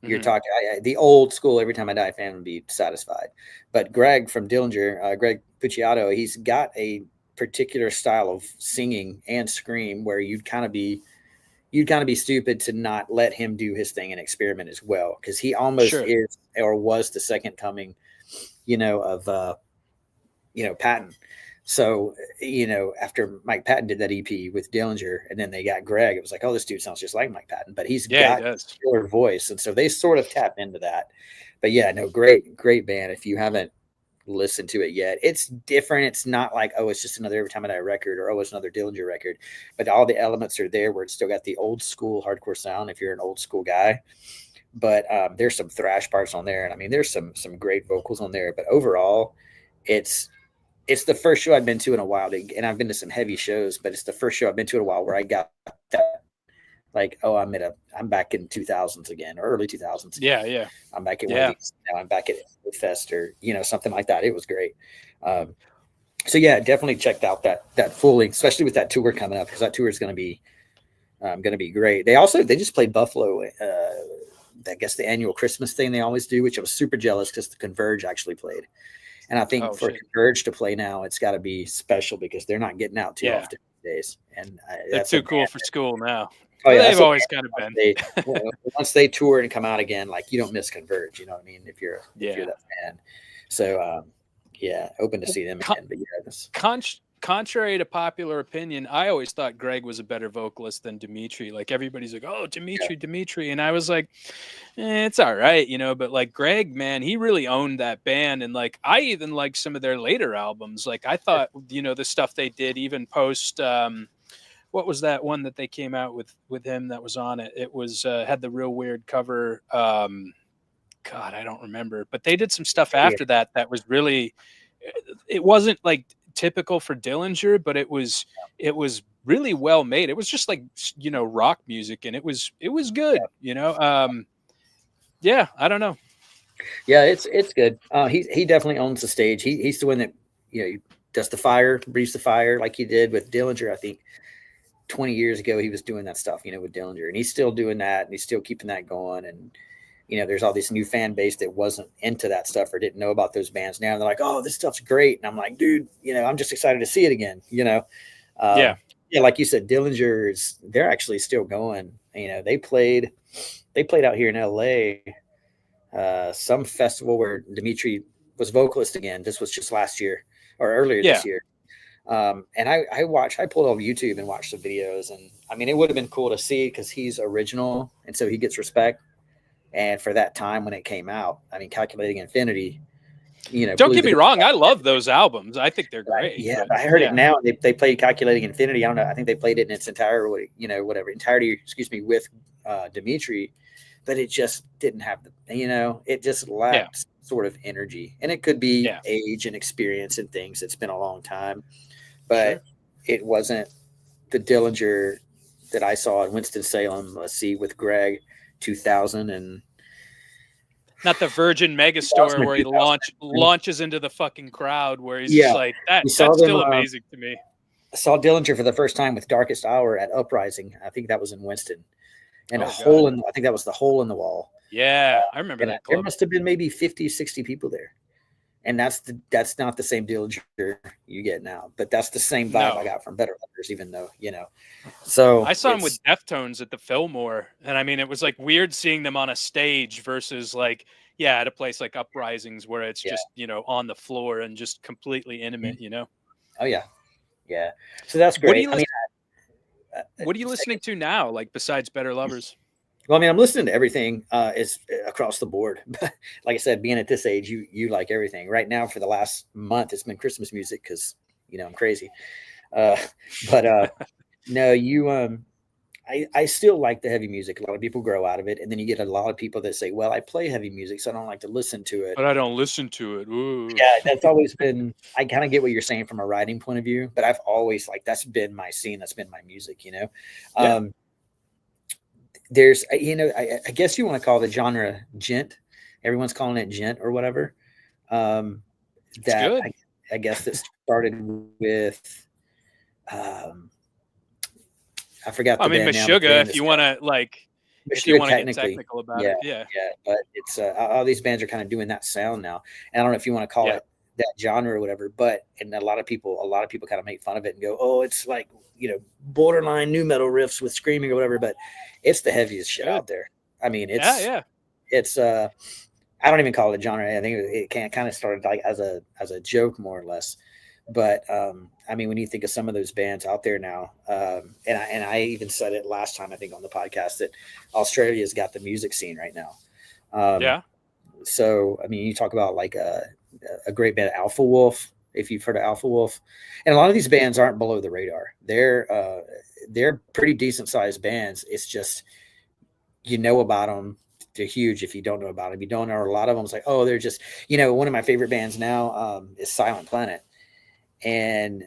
you're talking the old school Every Time I Die fan would be satisfied. But Greg from Dillinger, Greg Puciato, he's got a particular style of singing and scream where you'd kind of be stupid to not let him do his thing and experiment as well, because he almost is or was the second coming, you know, of you know, Patton. So, you know, after Mike Patton did that EP with Dillinger and then they got Greg, it was like, oh, this dude sounds just like Mike Patton, but he's got a killer voice. And so they sort of tap into that. But yeah, no, great band. If you haven't listened to it yet, it's different. It's not like, oh, it's just another Every Time I Die record, or oh, it's another Dillinger record, but all the elements are there where it's still got the old school hardcore sound if you're an old school guy. But there's some thrash parts on there, and I mean there's some great vocals on there, but overall it's the first show I've been to in a while, and I've been to some heavy shows, but it's the first show I've been to in a while where I got that, like, oh, I'm back in 2000s again, or early 2000s. Yeah. I'm back at one of these, now I'm back at Fest, or, you know, something like that. It was great. So yeah, definitely checked out that full length, especially with that tour coming up, because that tour is going to be great. They just played Buffalo I guess the annual Christmas thing they always do, which I was super jealous because the Converge actually played. And I think for Converge to play now, it's got to be special because they're not getting out too often these days. And they're too cool for school now. Oh, yeah, they've always kind of been. Once they tour and come out again, like you don't miss Converge. You know what I mean? If you're that fan. So open to see them again. But this. Contrary to popular opinion, I always thought Greg was a better vocalist than Dimitri. Like everybody's like, oh, Dimitri. And I was like, it's all right, but like Greg, man, he really owned that band. And like, I even liked some of their later albums. Like I thought, the stuff they did even post, what was that one that they came out with him that was on it? It was, had the real weird cover. God, I don't remember, but they did some stuff after that was really, it wasn't like typical for Dillinger, but it was really well made. It was just like rock music, and it was good. I don't know. Yeah, it's good. He definitely owns the stage. He's the one that does the fire, breathes the fire like he did with Dillinger. I think 20 years ago he was doing that stuff with Dillinger, and he's still doing that, and he's still keeping that going. And there's all this new fan base that wasn't into that stuff or didn't know about those bands. Now they're like, oh, this stuff's great. And I'm like, dude, I'm just excited to see it again. Like you said, Dillinger they're actually still going. They played out here in LA, some festival where Dimitri was vocalist again. This was just last year or earlier this year. And I pulled over YouTube and watched the videos, and I mean, it would have been cool to see because he's original. And so he gets respect. And for that time when it came out, I mean, Calculating Infinity, don't get me wrong. I love those albums. I think they're great. Yeah. But I heard it now. They played Calculating Infinity. I don't know. I think they played it in its entirety with Dimitri, but it just didn't have it just lacked sort of energy. And it could be age and experience and things. It's been a long time, but it wasn't the Dillinger that I saw in Winston-Salem. Let's see, with Greg. 2000 and not the Virgin Megastore where he launches into the fucking crowd where he's just like that's still amazing to me. I saw Dillinger for the first time with Darkest Hour at Uprising. I think that was in Winston, and I think that was the Hole in the Wall. Yeah, I remember that club. There must have been maybe 50, 60 people there. And that's not the same Dillinger you get now, but that's the same vibe I got from Better Lovers, even though, So I saw him with Deftones at the Fillmore, and I mean, it was like weird seeing them on a stage versus like, at a place like Uprisings where it's just, on the floor and just completely intimate, Oh yeah. Yeah. So that's great. What are you listening to now? Like besides Better Lovers? Well, I mean, I'm listening to everything is across the board. But like I said, being at this age, you like everything. Right now, for the last month, it's been Christmas music because I'm crazy. No, I still like the heavy music. A lot of people grow out of it, and then you get a lot of people that say, "Well, I play heavy music, so I don't like to listen to it." But I don't listen to it. Ooh. Yeah, that's always been. I kind of get what you're saying from a writing point of view, but I've always that's been my scene. That's been my music. There's, I guess you want to call the genre gent. Everyone's calling it gent or whatever. I guess that started with, I forgot. Meshuggah. If you want to get technical about it, yeah. But it's all these bands are kind of doing that sound now. And I don't know if you want to call it that genre or whatever, and a lot of people kind of make fun of it and go, oh, it's like borderline new metal riffs with screaming or whatever, but it's the heaviest shit out there. I mean, it's I don't even call it a genre. I think it kind of started like as a joke more or less. But I mean, when you think of some of those bands out there now, and I even said it last time I think on the podcast that Australia's got the music scene right now. So I mean, you talk about like a great band, Alpha Wolf. If you've heard of Alpha Wolf, and a lot of these bands aren't below the radar. They're pretty decent sized bands. It's just about them. They're huge. If you don't know about them, you don't know a lot of them. It's like, oh, they're just one of my favorite bands now is Silent Planet, and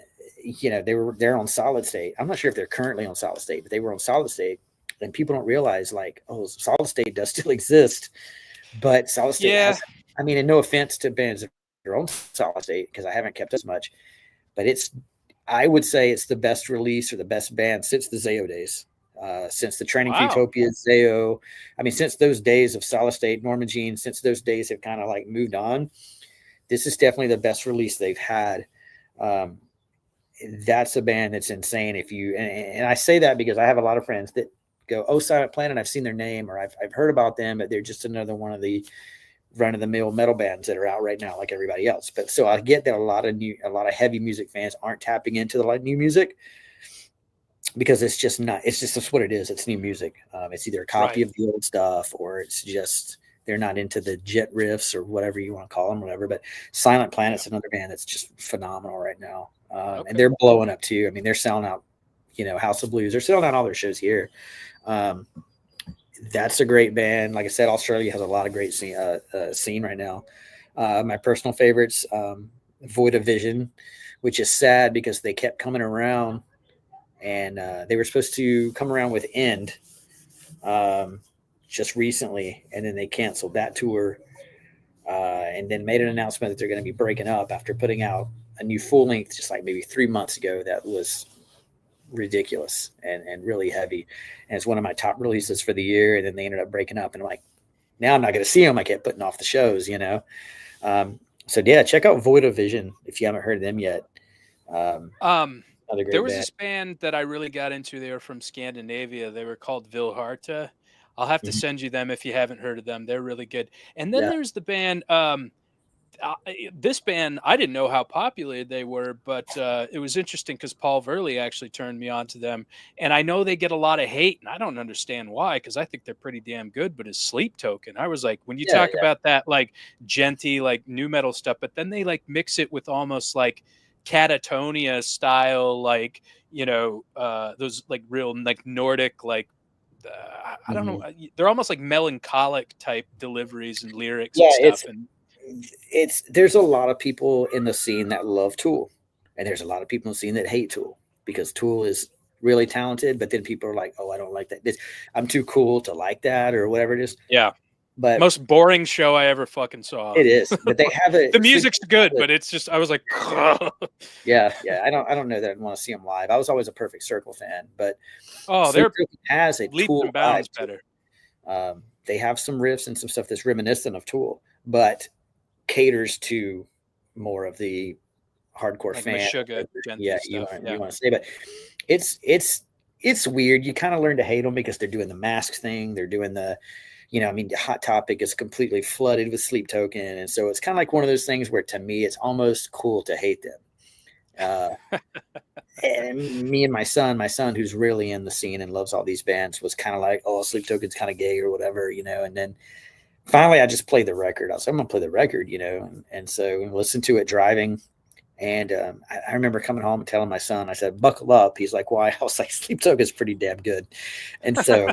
they're on Solid State. I'm not sure if they're currently on Solid State, but they were on Solid State, and people don't realize like, oh, Solid State does still exist, but Solid State has, I mean, and no offense to bands that are on Solid State because I haven't kept as much, but I would say it's the best release or the best band since the Zayo days. Since the Training for Wow. Utopia, Zayo, I mean, since those days of Solid State, Norma Jean, since those days have kind of like moved on, this is definitely the best release they've had. Um, that's a band that's insane. If you and I say that because I have a lot of friends that go, "Oh, Silent Planet, I've seen their name or I've heard about them, but they're just another one of the run of the mill metal bands that are out right now, like everybody else." But so I get that a lot of heavy music fans aren't tapping into the new music because it's just not. It's just that's what it is. It's new music. It's either a copy of the old stuff or it's just they're not into the jet riffs or whatever you want to call them, whatever. But Silent Planet's another band that's just phenomenal right now. And they're blowing up too. I mean, they're selling out, House of Blues. They're selling out all their shows here. That's a great band. Like I said, Australia has a lot of great scene right now. My personal favorites, Void of Vision, which is sad because they kept coming around and they were supposed to come around with End just recently. And then they canceled that tour and then made an announcement that they're going to be breaking up after putting out a new full length just like maybe 3 months ago. That was ridiculous and really heavy. And it's one of my top releases for the year. And then they ended up breaking up and I'm like, now I'm not going to see them. I kept putting off the shows, So yeah, check out Void of Vision if you haven't heard of them yet. There was this band that I really got into. They were from Scandinavia. They were called Vilharta. I'll have to send you them if you haven't heard of them. They're really good. And then there's the band, this band, I didn't know how popular they were, but it was interesting because Paul Verley actually turned me on to them. And I know they get a lot of hate, and I don't understand why, because I think they're pretty damn good. But as Sleep Token, I was like, when you talk about that, like genty, like new metal stuff, but then they like mix it with almost like Catatonia style, like, those like real like Nordic, like, I don't know. They're almost like melancholic type deliveries and lyrics and stuff. There's a lot of people in the scene that love Tool, and there's a lot of people in the scene that hate Tool because Tool is really talented. But then people are like, "Oh, I don't like that. I'm too cool to like that," or whatever it is. Yeah. But most boring show I ever fucking saw. It is, but they have it. The music's good, but it's just I was like, yeah. I don't know that I want to see them live. I was always a Perfect Circle fan, but they're has a leaps Tool and bounds better. They have some riffs and some stuff that's reminiscent of Tool, but caters to more of the hardcore like fan. You want to say, but it's weird. You kind of learn to hate them because they're doing the mask thing. They're doing the Hot Topic is completely flooded with Sleep Token. And so it's kind of like one of those things where to me, it's almost cool to hate them. And me and my son, who's really in the scene and loves all these bands, was kind of like, oh, Sleep Token's kind of gay or whatever, and then finally I just played the record. I was like, I'm going to play the record, and so listen to it driving. And I remember coming home and telling my son, I said, buckle up. He's like, why? I was like, Sleep Token's pretty damn good. And so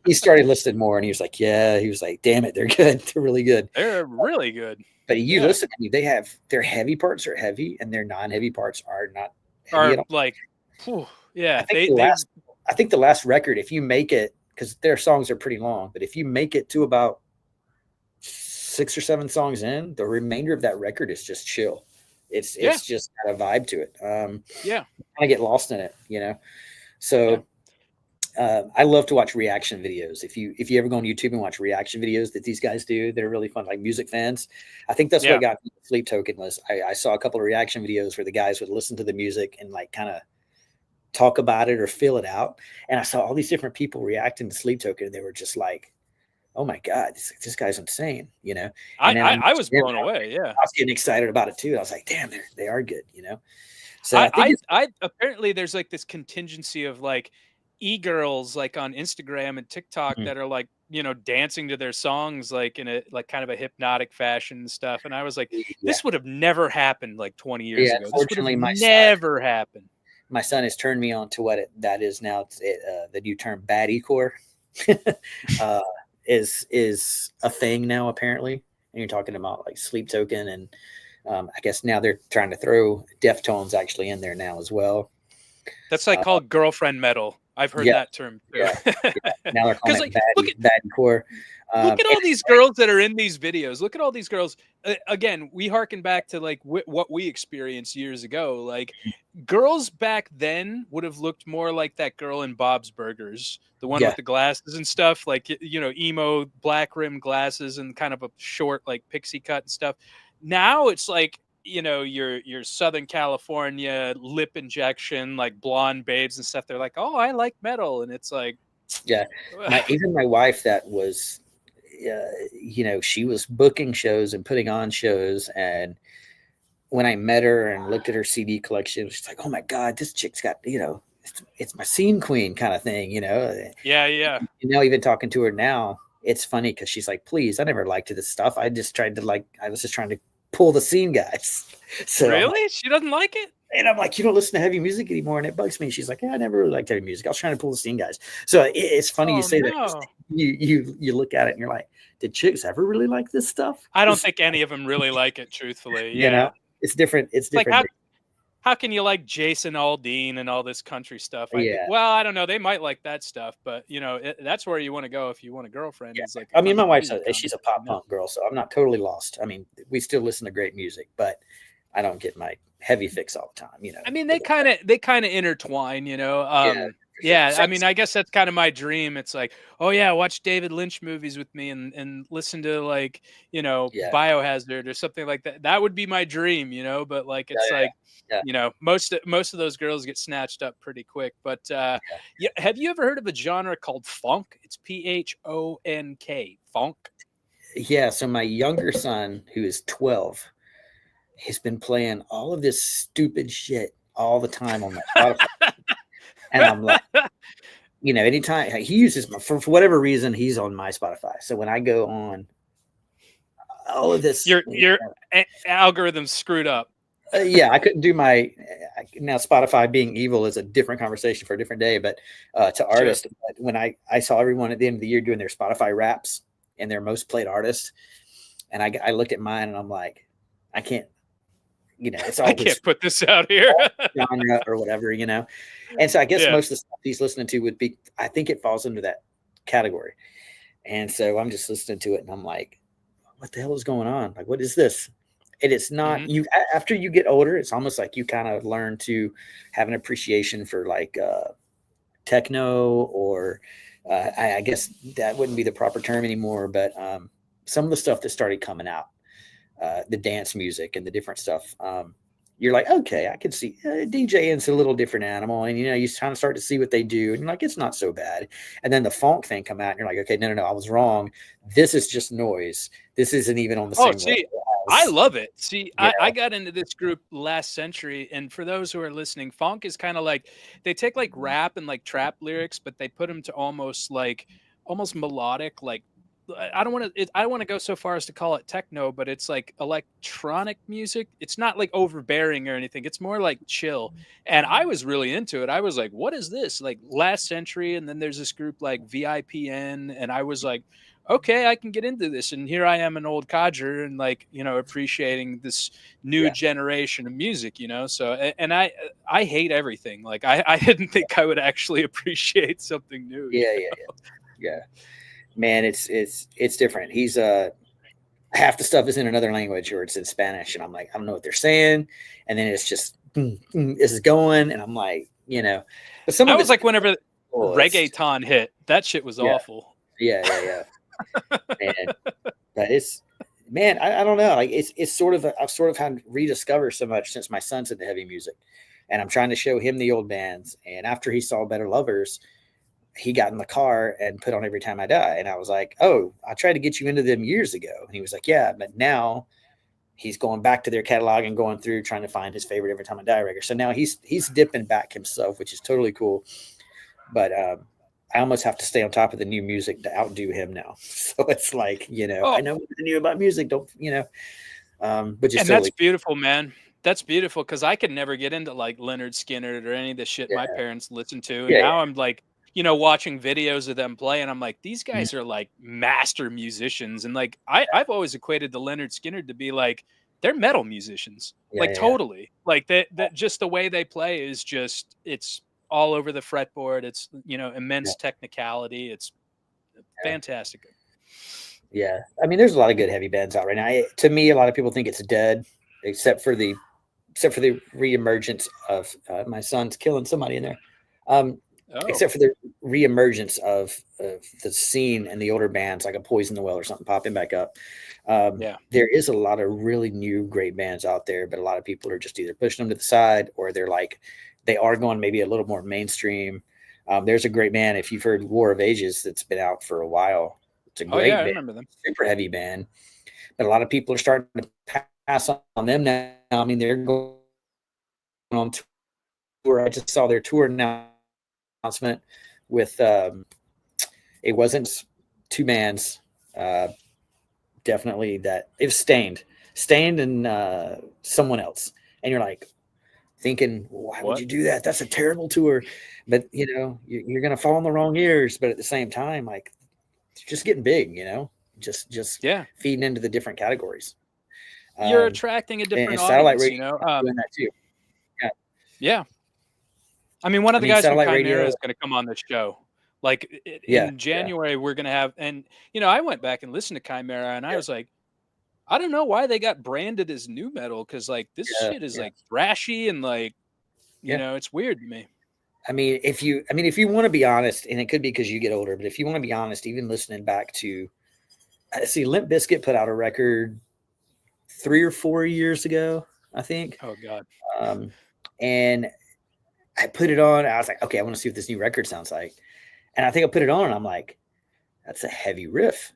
he started listening more and he was like, yeah, he was like, damn it, they're good. They're really good. They're really good. But you listen to me, their heavy parts are heavy and their non-heavy parts are not heavy at all. Like, whew, yeah. I think the last record, if you make it, because their songs are pretty long, but if you make it to about 6 or 7 songs in, the remainder of that record is just chill. It's just got a vibe to it. Kind of get lost in it, So I love to watch reaction videos. If you ever go on YouTube and watch reaction videos that these guys do, they're really fun, like music fans. I think that's what got me Sleep Token was I saw a couple of reaction videos where the guys would listen to the music and like kind of talk about it or feel it out. And I saw all these different people reacting to Sleep Token, and they were just like, oh my God, this guy's insane, And I was blown away. Yeah. I was getting excited about it too. I was like, damn, they are good, So I apparently there's like this contingency of like e-girls like on Instagram and TikTok that are like, dancing to their songs like in a like kind of a hypnotic fashion and stuff. And I was like, this would have never happened like 20 years ago. Unfortunately, never happened. My son has turned me on to what that is now. The new term baddiecore. Is a thing now apparently, and you're talking about like Sleep Token, and I guess now they're trying to throw Deftones actually in there now as well. That's like called girlfriend metal. I've heard that term too. Now they're calling it baddiecore. Look at And all these girls that are in these videos. Look at all these girls. Again, we harken back to like what we experienced years ago. Like girls back then would have looked more like that girl in Bob's Burgers, the one yeah, with the glasses and stuff, like emo black rim glasses and kind of a short like pixie cut and stuff. Now it's like your Southern California lip injection, like blonde babes and stuff. They're like, oh, I like metal, and it's like, yeah. Even my wife that was, she was booking shows and putting on shows. And when I met her and looked at her CD collection, she's like, oh my God, this chick's got, it's my scene queen kind of thing, yeah. And now even talking to her now, it's funny because she's like, please, I never liked this stuff. I was just trying to pull the scene guys. So Really? She doesn't like it? and I'm like, you don't listen to heavy music anymore, and it bugs me. She's like, yeah, I never really liked heavy music. I was trying to pull the scene guys. So it's funny you Oh, say that. no. You look at it and you're like, did chicks ever really like this stuff? I don't think any of them really like it, truthfully. You Yeah. know, it's different. It's Like different. how can you like Jason Aldean and all this country stuff? Yeah. Well, I don't know. They might like that stuff, but that's where you want to go if you want a girlfriend. Yeah. Is like I mean, my country wife's music she's a concert, pop punk girl, so I'm not totally lost. I mean, we still listen to great music, but I don't get my heavy fix all the time. I mean, they kind of intertwine, Yeah, yeah. sure. I mean, I guess that's kind of my dream. It's like, oh yeah, watch David Lynch movies with me and listen to like, Yeah. Biohazard or something like that. That would be my dream, but like it's Yeah, like, yeah. most of those girls get snatched up pretty quick. But yeah, have you ever heard of a genre called funk? It's PHONK, funk. Yeah. So my younger son, who is 12, has been playing all of this stupid shit all the time on my Spotify. And I'm like, anytime he uses for whatever reason, he's on my Spotify. So when I go on all of this, Your algorithm's screwed up. yeah, I couldn't do now Spotify being evil is a different conversation for a different day. But to artists, when I saw everyone at the end of the year doing their Spotify raps and their most played artists, and I looked at mine and I'm like, I can't. It's all I can't put this out here. genre or whatever, And so I guess Yeah. most of the stuff he's listening to would be, I think it falls into that category. And so I'm just listening to it and I'm like, what the hell is going on? Like, what is this? And it's not you after you get older, it's almost like you kind of learn to have an appreciation for like techno or I guess that wouldn't be the proper term anymore, but some of the stuff that started coming out. The dance music and the different stuff. You're like, okay, I can see DJing's a little different animal. And, you kind of start to see what they do. And like, it's not so bad. And then the funk thing come out and you're like, okay, no, I was wrong. This is just noise. This isn't even on the same level. I love it. See, I got into this group last century. And for those who are listening, funk is kind of like, they take like rap and like trap lyrics, but they put them to almost melodic, like, I don't want to go so far as to call it techno, but it's like electronic music. It's not like overbearing or anything. It's more like chill. And I was really into it. I was like, what is this? Like Last Century. And then there's this group like VIPN. And I was like, okay, I can get into this. And here I am, an old codger, and like, appreciating this new generation of music, So, and I hate everything. Like I didn't think I would actually appreciate something new. Yeah. Man, it's different. He's half the stuff is in another language or it's in Spanish, and I'm like, I don't know what they're saying, and then it's just this is going, and I'm like, but some of was like whenever reggaeton hit, that shit was awful. Yeah. Man, but I don't know. Like it's sort of I've sort of had rediscovered so much since my son's into heavy music, and I'm trying to show him the old bands. And after he saw Better Lovers, he got in the car and put on Every Time I Die. And I was like, oh, I tried to get you into them years ago. And he was like, yeah, but now he's going back to their catalog and going through trying to find his favorite Every Time I Die record. So now he's dipping back himself, which is totally cool. But I almost have to stay on top of the new music to outdo him now. So it's like, I know what new about music, but just and totally. That's beautiful, man. That's beautiful, because I could never get into like Leonard Skinner or any of the shit my parents listened to. And now I'm like, watching videos of them play, and I'm like, these guys are like master musicians. And like, I've always equated the Leonard Skinner to be like, they're metal musicians, totally. Like that just the way they play is just, it's all over the fretboard. It's, immense technicality. It's fantastic. Yeah. I mean, there's a lot of good heavy bands out right now. To me, a lot of people think it's dead, except for the reemergence of my son's killing somebody in there. Oh, Except for the reemergence of the scene and the older bands like a Poison the Well or something popping back up. yeah. There is a lot of really new great bands out there, but a lot of people are just either pushing them to the side or they are going maybe a little more mainstream. There's a great band, if you've heard War of Ages, that's been out for a while. It's a Oh, yeah. great I band, remember them. super heavy band, but a lot of people are starting to pass on them now. I mean, they're going on tour. I just saw their tour announcement with it wasn't two bands, uh, definitely that it was Stained and someone else, and you're like thinking, why would What? you do that? That's a terrible tour. But you're gonna fall in the wrong ears. But at the same time, like it's just getting big, just Yeah. feeding into the different categories. You're Um, attracting a and different satellite audience, radio you know? doing that too. Yeah, Yeah. I mean, one of I the mean guys from satellite Chimera radio. is going to come on the show. Like Yeah, in yeah, January, we're going to have, and I went back and listened to Chimera, and I yeah, was like, I don't know why they got branded as new metal because like this yeah, shit is yeah, like thrashy and like yeah. it's weird to me. I mean, if you want to be honest, and it could be because you get older, but if you want to be honest, even listening back to, see, Limp Bizkit put out a record 3 or 4 years ago, I think, Oh God. um, and I put it on. I was like, okay, I want to see what this new record sounds like, and I think I put it on, and I'm like, that's a heavy riff,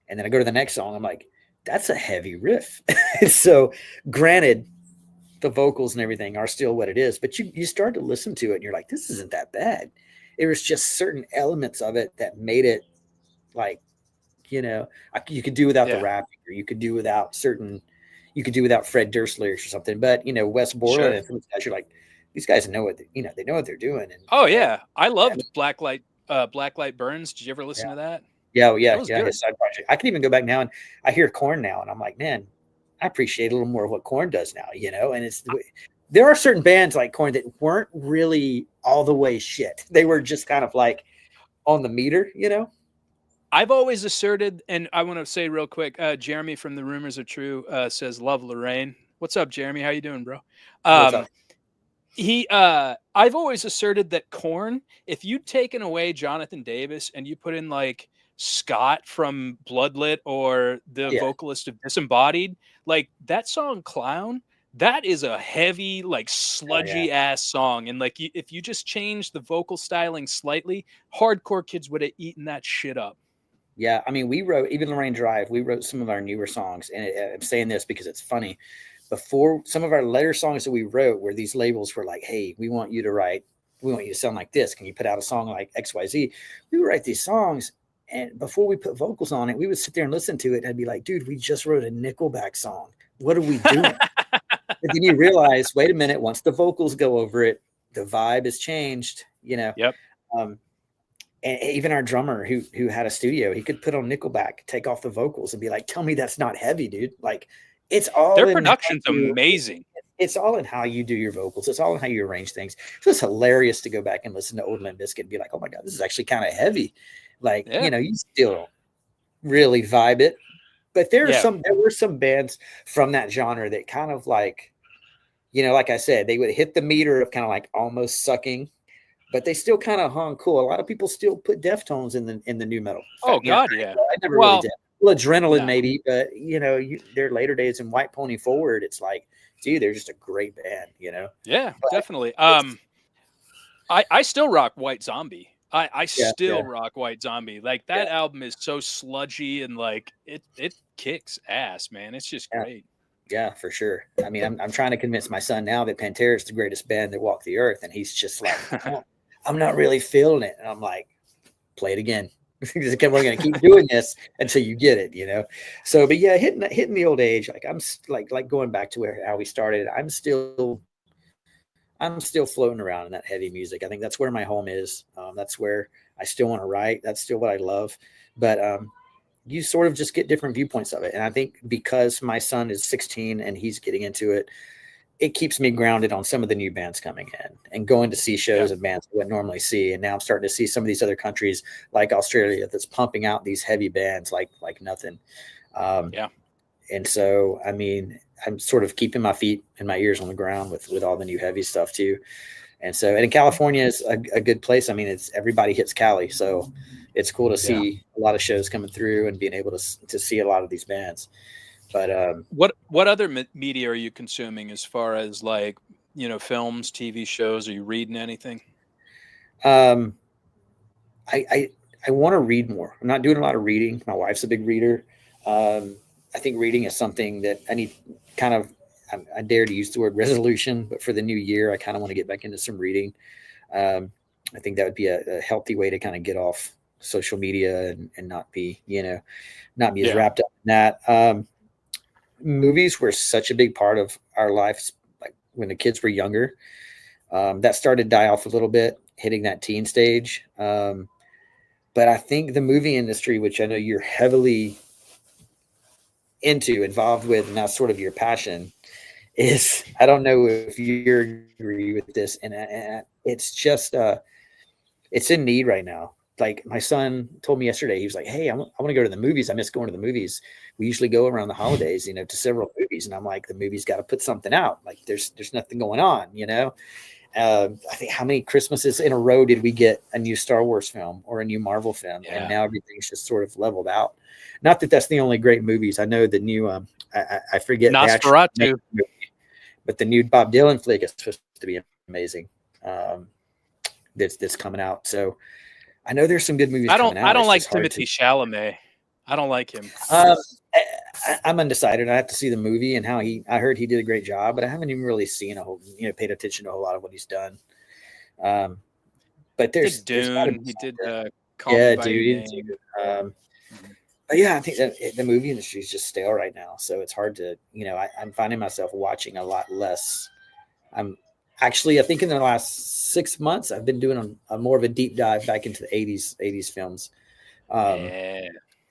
and then I go to the next song, I'm like, that's a heavy riff. So, granted, the vocals and everything are still what it is, but you start to listen to it and you're like, this isn't that bad. It was just certain elements of it that made it like, you could do without the Yeah. rapping, or you could do without Fred Durst lyrics or something. But Wes Borland Sure. and some of these guys, you're like, these guys know they know what they're doing. And Oh yeah. I yeah, loved Blacklight Burns. Did you ever yeah, listen to that? yeah, oh, That yeah, was yeah. good. His side project. I can even go back now and I hear Corn now, and I'm like, man, I appreciate a little more of what Corn does now. And there are certain bands like Corn that weren't really all the way shit. They were just kind of like on the meter. I've always asserted, and I want to say real quick, Jeremy from the Rumors Are True says love Lorraine. What's up, Jeremy? How you doing, bro? What's up? Um, I've always asserted that Korn, if you'd taken away Jonathan Davis and you put in like Scott from Bloodlit or the Yeah, vocalist of Disembodied, like that song Clown, that is a heavy, like oh yeah, sludgy ass song. And like if you just changed the vocal styling slightly, hardcore kids would have eaten that shit up. yeah. I mean, we wrote even Lorraine Drive. We wrote some of our newer songs, and I'm saying this because it's funny. Before some of our later songs that we wrote, where these labels were like, "Hey, we want you to sound like this. Can you put out a song like XYZ?" We would write these songs, and before we put vocals on it, we would sit there and listen to it, and I'd be like, "Dude, we just wrote a Nickelback song. What are we doing?" But then you realize, wait a minute, once the vocals go over it, the vibe has changed. Yep. Um, and even our drummer who had a studio, he could put on Nickelback, take off the vocals, and be like, "Tell me that's not heavy, dude." Like, it's all Their in how production's you amazing. it's all in how you do your vocals. It's all in how you arrange things. So it's hilarious to go back and listen to old Limp Bizkit and be like, "Oh my god, this is actually kind of heavy." Like, Yeah. you still don't really vibe it, but there Yeah. were some bands from that genre that kind of like I said, they would hit the meter of kind of like almost sucking, but they still kind of hung cool. A lot of people still put Deftones in the new metal. In Oh fact, God, yeah. I never really Well, did. Well, Adrenaline no. maybe, but their later days in White Pony Forward, it's like, dude, they're just a great band. Yeah, But definitely. it's I still rock White Zombie. I yeah, still yeah, rock White Zombie. Like yeah, that album is so sludgy and like it kicks ass, man. It's just yeah, great. yeah, for sure. I mean, I'm trying to convince my son now that Pantera is the greatest band that walked the earth, and he's just like, I'm not really feeling it, and I'm like, play it again. We're going to keep doing this until you get it. So, but yeah, hitting the old age, like like going back to how we started. I'm still floating around in that heavy music. I think that's where my home is. That's where I still want to write. That's still what I love. But you sort of just get different viewpoints of it. And I think because my son is 16 and he's getting into it, it keeps me grounded on some of the new bands coming in and going to see shows of bands I wouldn't normally see. And now I'm starting to see some of these other countries like Australia that's pumping out these heavy bands like nothing. Yeah. And so, I mean, I'm sort of keeping my feet and my ears on the ground with all the new heavy stuff too. And so, and in California is a good place. I mean, it's everybody hits Cali, so it's cool to see a lot of shows coming through and being able to see a lot of these bands. But what other media are you consuming as far as like, you know, films, TV shows? Are you reading anything? um, I want to read more. I'm not doing a lot of reading. My wife's a big reader. I think reading is something that I need kind of. I dare to use the word resolution, but for the new year, I kind of want to get back into some reading. I think that would be a healthy way to kind of get off social media and not be, not be as wrapped up in that. Movies were such a big part of our lives, like when the kids were younger. That started to die off a little bit, hitting that teen stage. But I think the movie industry, which I know you're heavily involved with, and that's sort of your passion, is, I don't know if you agree with this, and it's just it's in need right now. Like my son told me yesterday, he was like, "Hey, I want to go to the movies. I miss going to the movies. We usually go around the holidays, to several movies." And I'm like, "The movie's got to put something out. Like there's nothing going on, I think how many Christmases in a row did we get a new Star Wars film or a new Marvel film? Yeah. And now everything's just sort of leveled out. Not that that's the only great movies. I know the new, I forget Nosferatu, the actual movie, but the new Bob Dylan flick is supposed to be amazing. That's coming out. So I know there's some good movies coming out. I don't like Timothée Chalamet. I don't like him. I'm undecided. I have to see the movie and I heard he did a great job, but I haven't even really seen paid attention to a whole lot of what he's done. But there's Dune. He did Call Me by Your Name. But yeah, I think that the movie industry is just stale right now. So it's hard to, I'm finding myself watching a lot less. I think in the last 6 months, I've been doing a more of a deep dive back into the 80s films.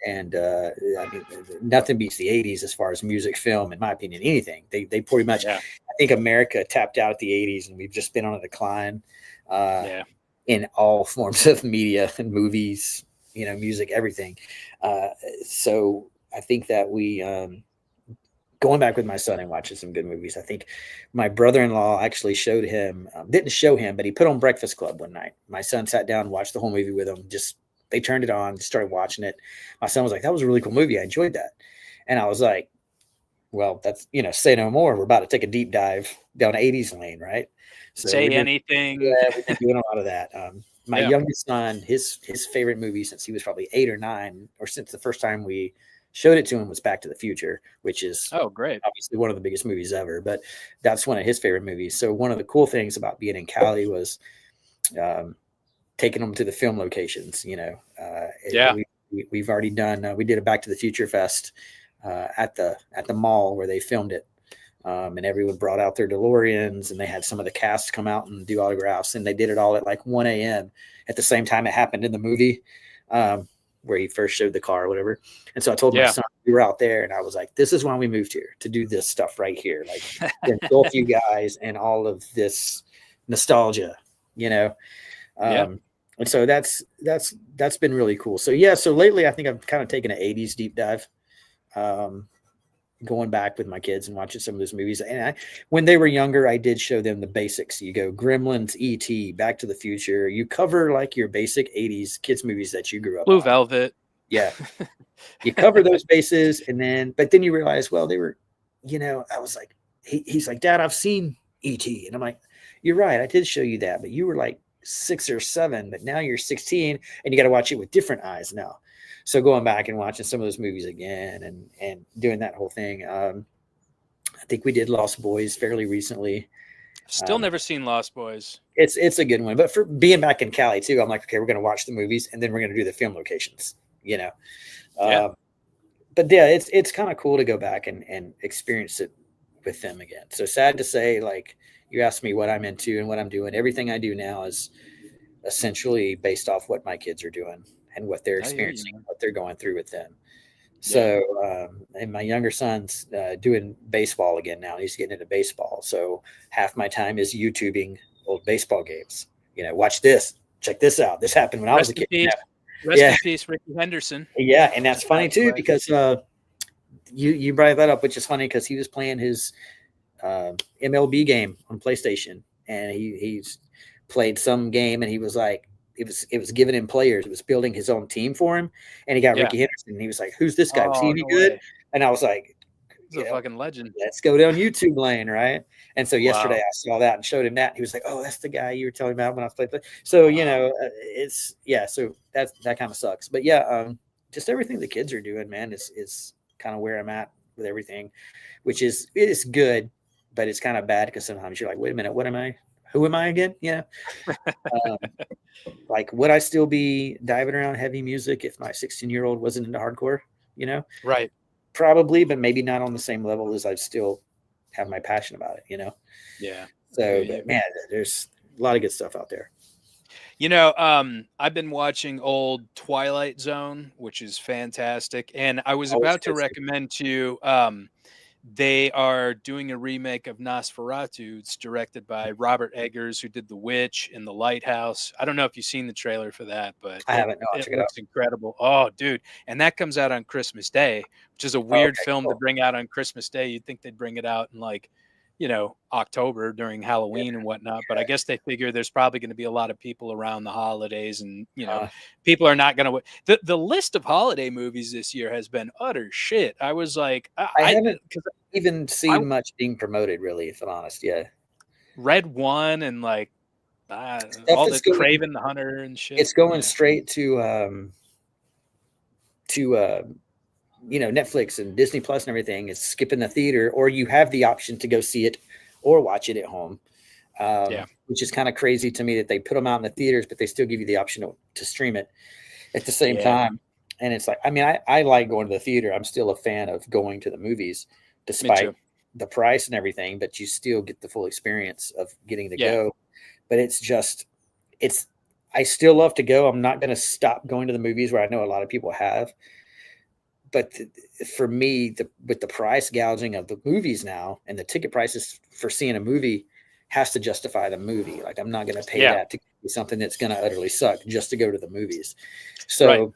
And I mean, nothing beats the 80s as far as music, film, in my opinion, anything. They pretty much, I think America tapped out at the 80s and we've just been on a decline in all forms of media and movies, music, everything. So I think that we, going back with my son and watching some good movies. I think my brother-in-law actually didn't show him, but he put on Breakfast Club one night. My son sat down and watched the whole movie with him. They turned it on, started watching it. My son was like, "That was a really cool movie. I enjoyed that." And I was like, well, that's, say no more. We're about to take a deep dive down 80s lane, right? So say anything. We've been doing a lot of that. My youngest son, his favorite movie since he was probably 8 or 9, or since the first time we showed it to him, was Back to the Future, which is great, obviously one of the biggest movies ever. But that's one of his favorite movies. So one of the cool things about being in Cali was taking them to the film locations. We've already done. We did a Back to the Future Fest at the mall where they filmed it. And everyone brought out their DeLoreans, and they had some of the cast come out and do autographs, and they did it all at like 1 a.m. at the same time it happened in the movie, where he first showed the car or whatever. And so I told my son, we were out there, and I was like, "This is why we moved here, to do this stuff right here, like both you guys and all of this nostalgia, And so that's been really cool. So so lately I think I've kind of taken an 80s deep dive. Going back with my kids and watching some of those movies. And when they were younger, I did show them the basics. You go Gremlins, E.T., Back to the Future. You cover like your basic 80s kids movies that you grew up Blue on. Velvet. Yeah. You cover those bases, but then you realize, well, they were, I was like, he's like, "Dad, I've seen E.T." And I'm like, "You're right. I did show you that, but you were like 6 or 7, but now you're 16 and you got to watch it with different eyes now." So going back and watching some of those movies again and doing that whole thing. I think we did Lost Boys fairly recently. Still never seen Lost Boys. It's a good one. But for being back in Cali too, I'm like, okay, we're going to watch the movies and then we're going to do the film locations, But yeah, it's kind of cool to go back and experience it with them again. So sad to say, like, you asked me what I'm into and what I'm doing. Everything I do now is essentially based off what my kids are doing and what they're experiencing, what they're going through with them. So, and my younger son's doing baseball again now. He's getting into baseball. So half my time is YouTubing old baseball games. Watch this, check this out. This happened when I was a kid. Rest in peace, Ricky Henderson. Yeah, and that's funny too because you brought that up, which is funny because he was playing his MLB game on PlayStation, and he's played some game, and he was like, it was giving him players. It was building his own team for him, and he got Ricky Henderson. And he was like, "Who's this guy? Was he any good?" And I was like, "He's a fucking legend." Let's go down YouTube lane, right? And so yesterday I saw that and showed him that. He was like, "Oh, that's the guy you were telling me about when I was playing." So it's So that kind of sucks. But just everything the kids are doing, man, is kind of where I'm at with everything, it is good, but it's kind of bad because sometimes you're like, wait a minute, what am I? Who am I again? Like, would I still be diving around heavy music if my 16-year-old wasn't into hardcore? Right. Probably, but maybe not on the same level as I still have my passion about it, Yeah. So, but man, there's a lot of good stuff out there. I've been watching old Twilight Zone, which is fantastic. And I was about to recommend to you, they are doing a remake of Nosferatu. It's directed by Robert Eggers, who did The Witch and The Lighthouse. I don't know if you've seen the trailer for that, but I haven't. No, it looks incredible. Oh, dude. And that comes out on Christmas Day, which is a weird film to bring out on Christmas Day. You'd think they'd bring it out in October during Halloween and whatnot. But I guess they figure there's probably going to be a lot of people around the holidays, and people are not going to. The list of holiday movies this year has been utter shit. I was like, I haven't even seen much being promoted, really, if I'm honest. Yeah, Red One and all the Craven the Hunter and shit. It's going straight to Netflix and Disney Plus and everything. It's skipping the theater, or you have the option to go see it or watch it at home. Which is kind of crazy to me that they put them out in the theaters, but they still give you the option to stream it at the same time. And it's like, I like going to the theater. I'm still a fan of going to the movies, despite the price and everything, but you still get the full experience of getting to go. But I still love to go. I'm not going to stop going to the movies where I know a lot of people have. But for me, with the price gouging of the movies now and the ticket prices for seeing a movie has to justify the movie. Like, I'm not going to pay that to see something that's going to utterly suck just to go to the movies. So,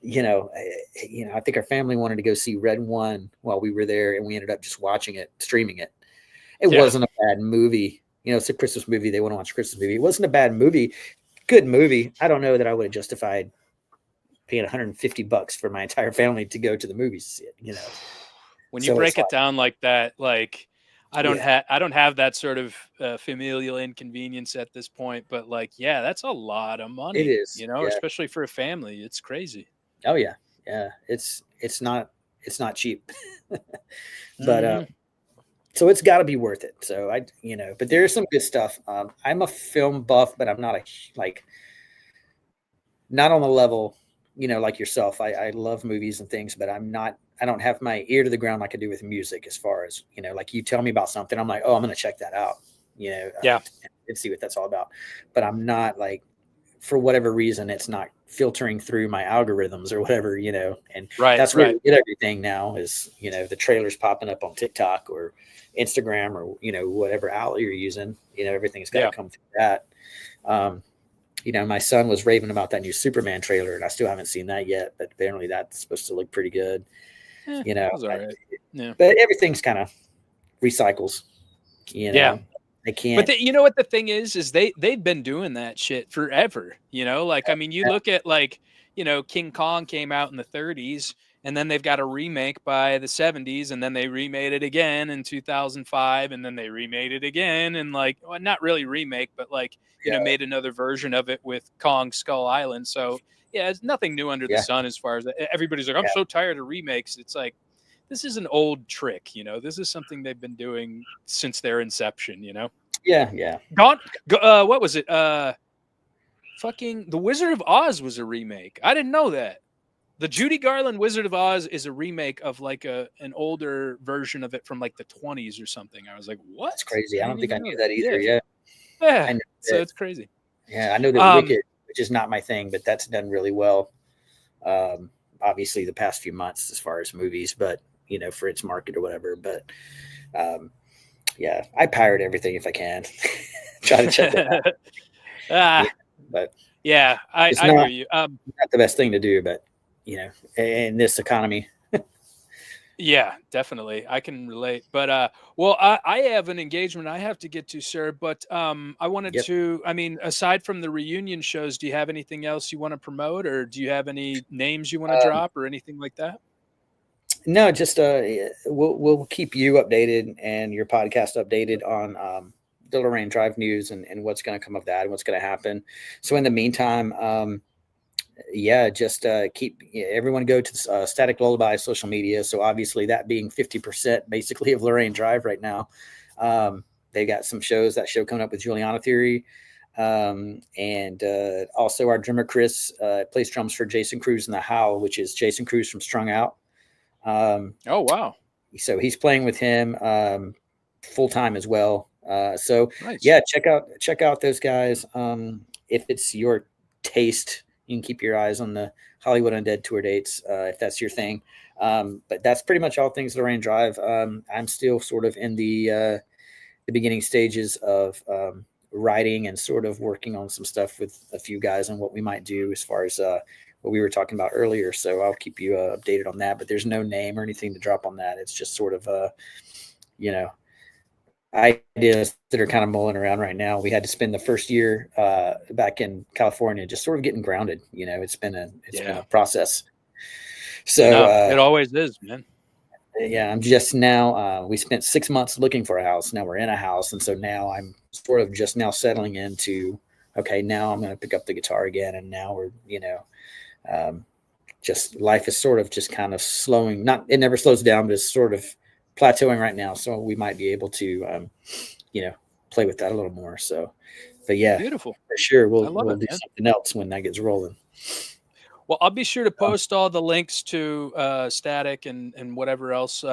I think our family wanted to go see Red One while we were there, and we ended up just watching it, streaming it. It wasn't a bad movie. It's a Christmas movie. They want to watch a Christmas movie. It wasn't a bad movie. Good movie. I don't know that I would have justified paying $150 for my entire family to go to the movies to see it, When you break it down like that, like I don't have that sort of familial inconvenience at this point, but that's a lot of money. It is, especially for a family. It's crazy. Oh yeah. Yeah. It's not cheap, but, so it's got to be worth it. So but there's some good stuff. I'm a film buff, but I'm not not on the level, like yourself. I love movies and things, but I don't have my ear to the ground like I do with music, as far as, like you tell me about something, I'm like, oh, I'm going to check that out, and see what that's all about. But I'm not for whatever reason, it's not filtering through my algorithms or whatever, and that's where we get everything now is, the trailers popping up on TikTok or Instagram or, whatever outlet you're using, everything's got to come through that. My son was raving about that new Superman trailer, and I still haven't seen that yet, but apparently that's supposed to look pretty good. But everything's kind of recycles, they can't. But you know what the thing is they've been doing that shit forever. You look at King Kong came out in the 30s, and then they've got a remake by the 70s, and then they remade it again in 2005, and then they remade it again, and not really remake, but made another version of it with Kong Skull Island. So it's nothing new under the sun as far as everybody's like, I'm so tired of remakes. It's like, this is an old trick, this is something they've been doing since their inception, Yeah. What was it? Fucking The Wizard of Oz was a remake. I didn't know that. The Judy Garland Wizard of Oz is a remake of an older version of it from the 20s or something. I was like, what? That's crazy. I don't think I knew that either. Yeah. So it's crazy. Yeah, I know that Wicked, which is not my thing, but that's done really well. obviously the past few months as far as movies, but for its market or whatever. But yeah, I pirate everything if I can. Try to check it out. Ah, But yeah, I it's hear not you. not the best thing to do, but in this economy. Yeah, definitely. I can relate. But well, I have an engagement I have to get to, sir. But I wanted Yep. to, I mean, aside from the reunion shows, do you have anything else you want to promote, or do you have any names you want to Um, drop or anything like that? no, just we'll keep you updated and your podcast updated on the Lorene Drive news and what's going to come of that and what's going to happen. So in the meantime, yeah, just keep everyone go to Static Lullaby social media. So obviously that being 50% basically of Lorraine Drive right now. They got some shows, that show coming up with Juliana Theory. And also our drummer Chris plays drums for Jason Cruz in the Howl, which is Jason Cruz from Strung Out. Oh, wow. So he's playing with him full time as well. So Nice. yeah, check out those guys. If it's your taste, you can keep your eyes on the Hollywood Undead tour dates if that's your thing. But that's pretty much all things Lorraine Drive. I'm still sort of in the beginning stages of writing and sort of working on some stuff with a few guys on what we might do as far as what we were talking about earlier. So I'll keep you updated on that, but there's no name or anything to drop on that. It's just sort of, ideas that are kind of mulling around right now. We had to spend the first year back in California just sort of getting grounded. It's been a process. So no, it always is, man. Yeah, I'm just now. We spent 6 months looking for a house. Now we're in a house, and so now I'm sort of just now settling into. Okay, now I'm going to pick up the guitar again, and now we're just life is sort of just kind of slowing. Not it never slows down, but it's sort of plateauing right now. So we might be able to, play with that a little more. So, but yeah, Beautiful. for sure, we'll do man. something else when that gets rolling. Well, I'll be sure to post all the links to Static and whatever else you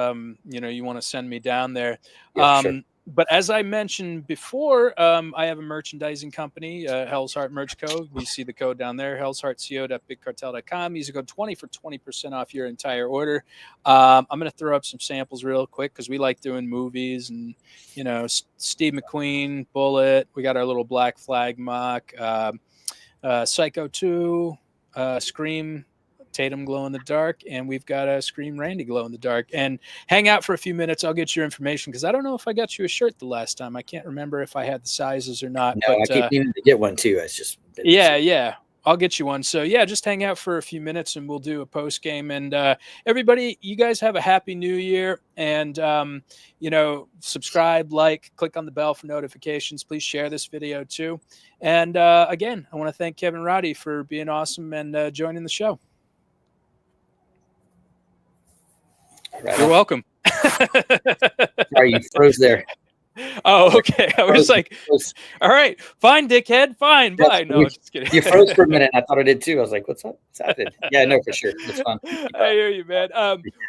want to send me down there. Yeah, sure. But as I mentioned before, I have a merchandising company, Hell's Heart Merch Co. You see the code down there, hellsheartco.bigcartel.com. Use the code 20 for 20% off your entire order. I'm going to throw up some samples real quick because we like doing movies and, Steve McQueen, Bullet. We got our little Black Flag mock, Psycho 2. Scream Tatum glow in the dark, and we've got a Scream Randy glow in the dark. And hang out for a few minutes. I'll get your information because I don't know if I got you a shirt the last time. I can't remember if I had the sizes or not. No, but I keep needing to get one too. It's just yeah. I'll get you one. So yeah, just hang out for a few minutes and we'll do a post game. And everybody, you guys have a happy new year. And subscribe, click on the bell for notifications. Please share this video too. And again, I want to thank Kevin Roddy for being awesome and joining the show. Right You're welcome. Sorry, you froze there. Oh, okay. I was like, all right, fine, dickhead, fine, bye. No, just kidding. You froze for a minute. I thought I did too. I was like, what's up? What's happening? Yeah, no, for sure. It's fun. I hear you, man.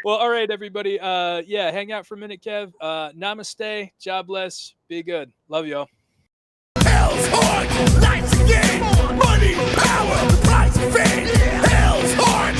Well, all right, everybody. Yeah, hang out for a minute, Kev. Namaste. God bless. Be good. Love y'all. Hell's Heart, lights again. Money, power, the price of fame. Hell's Heart,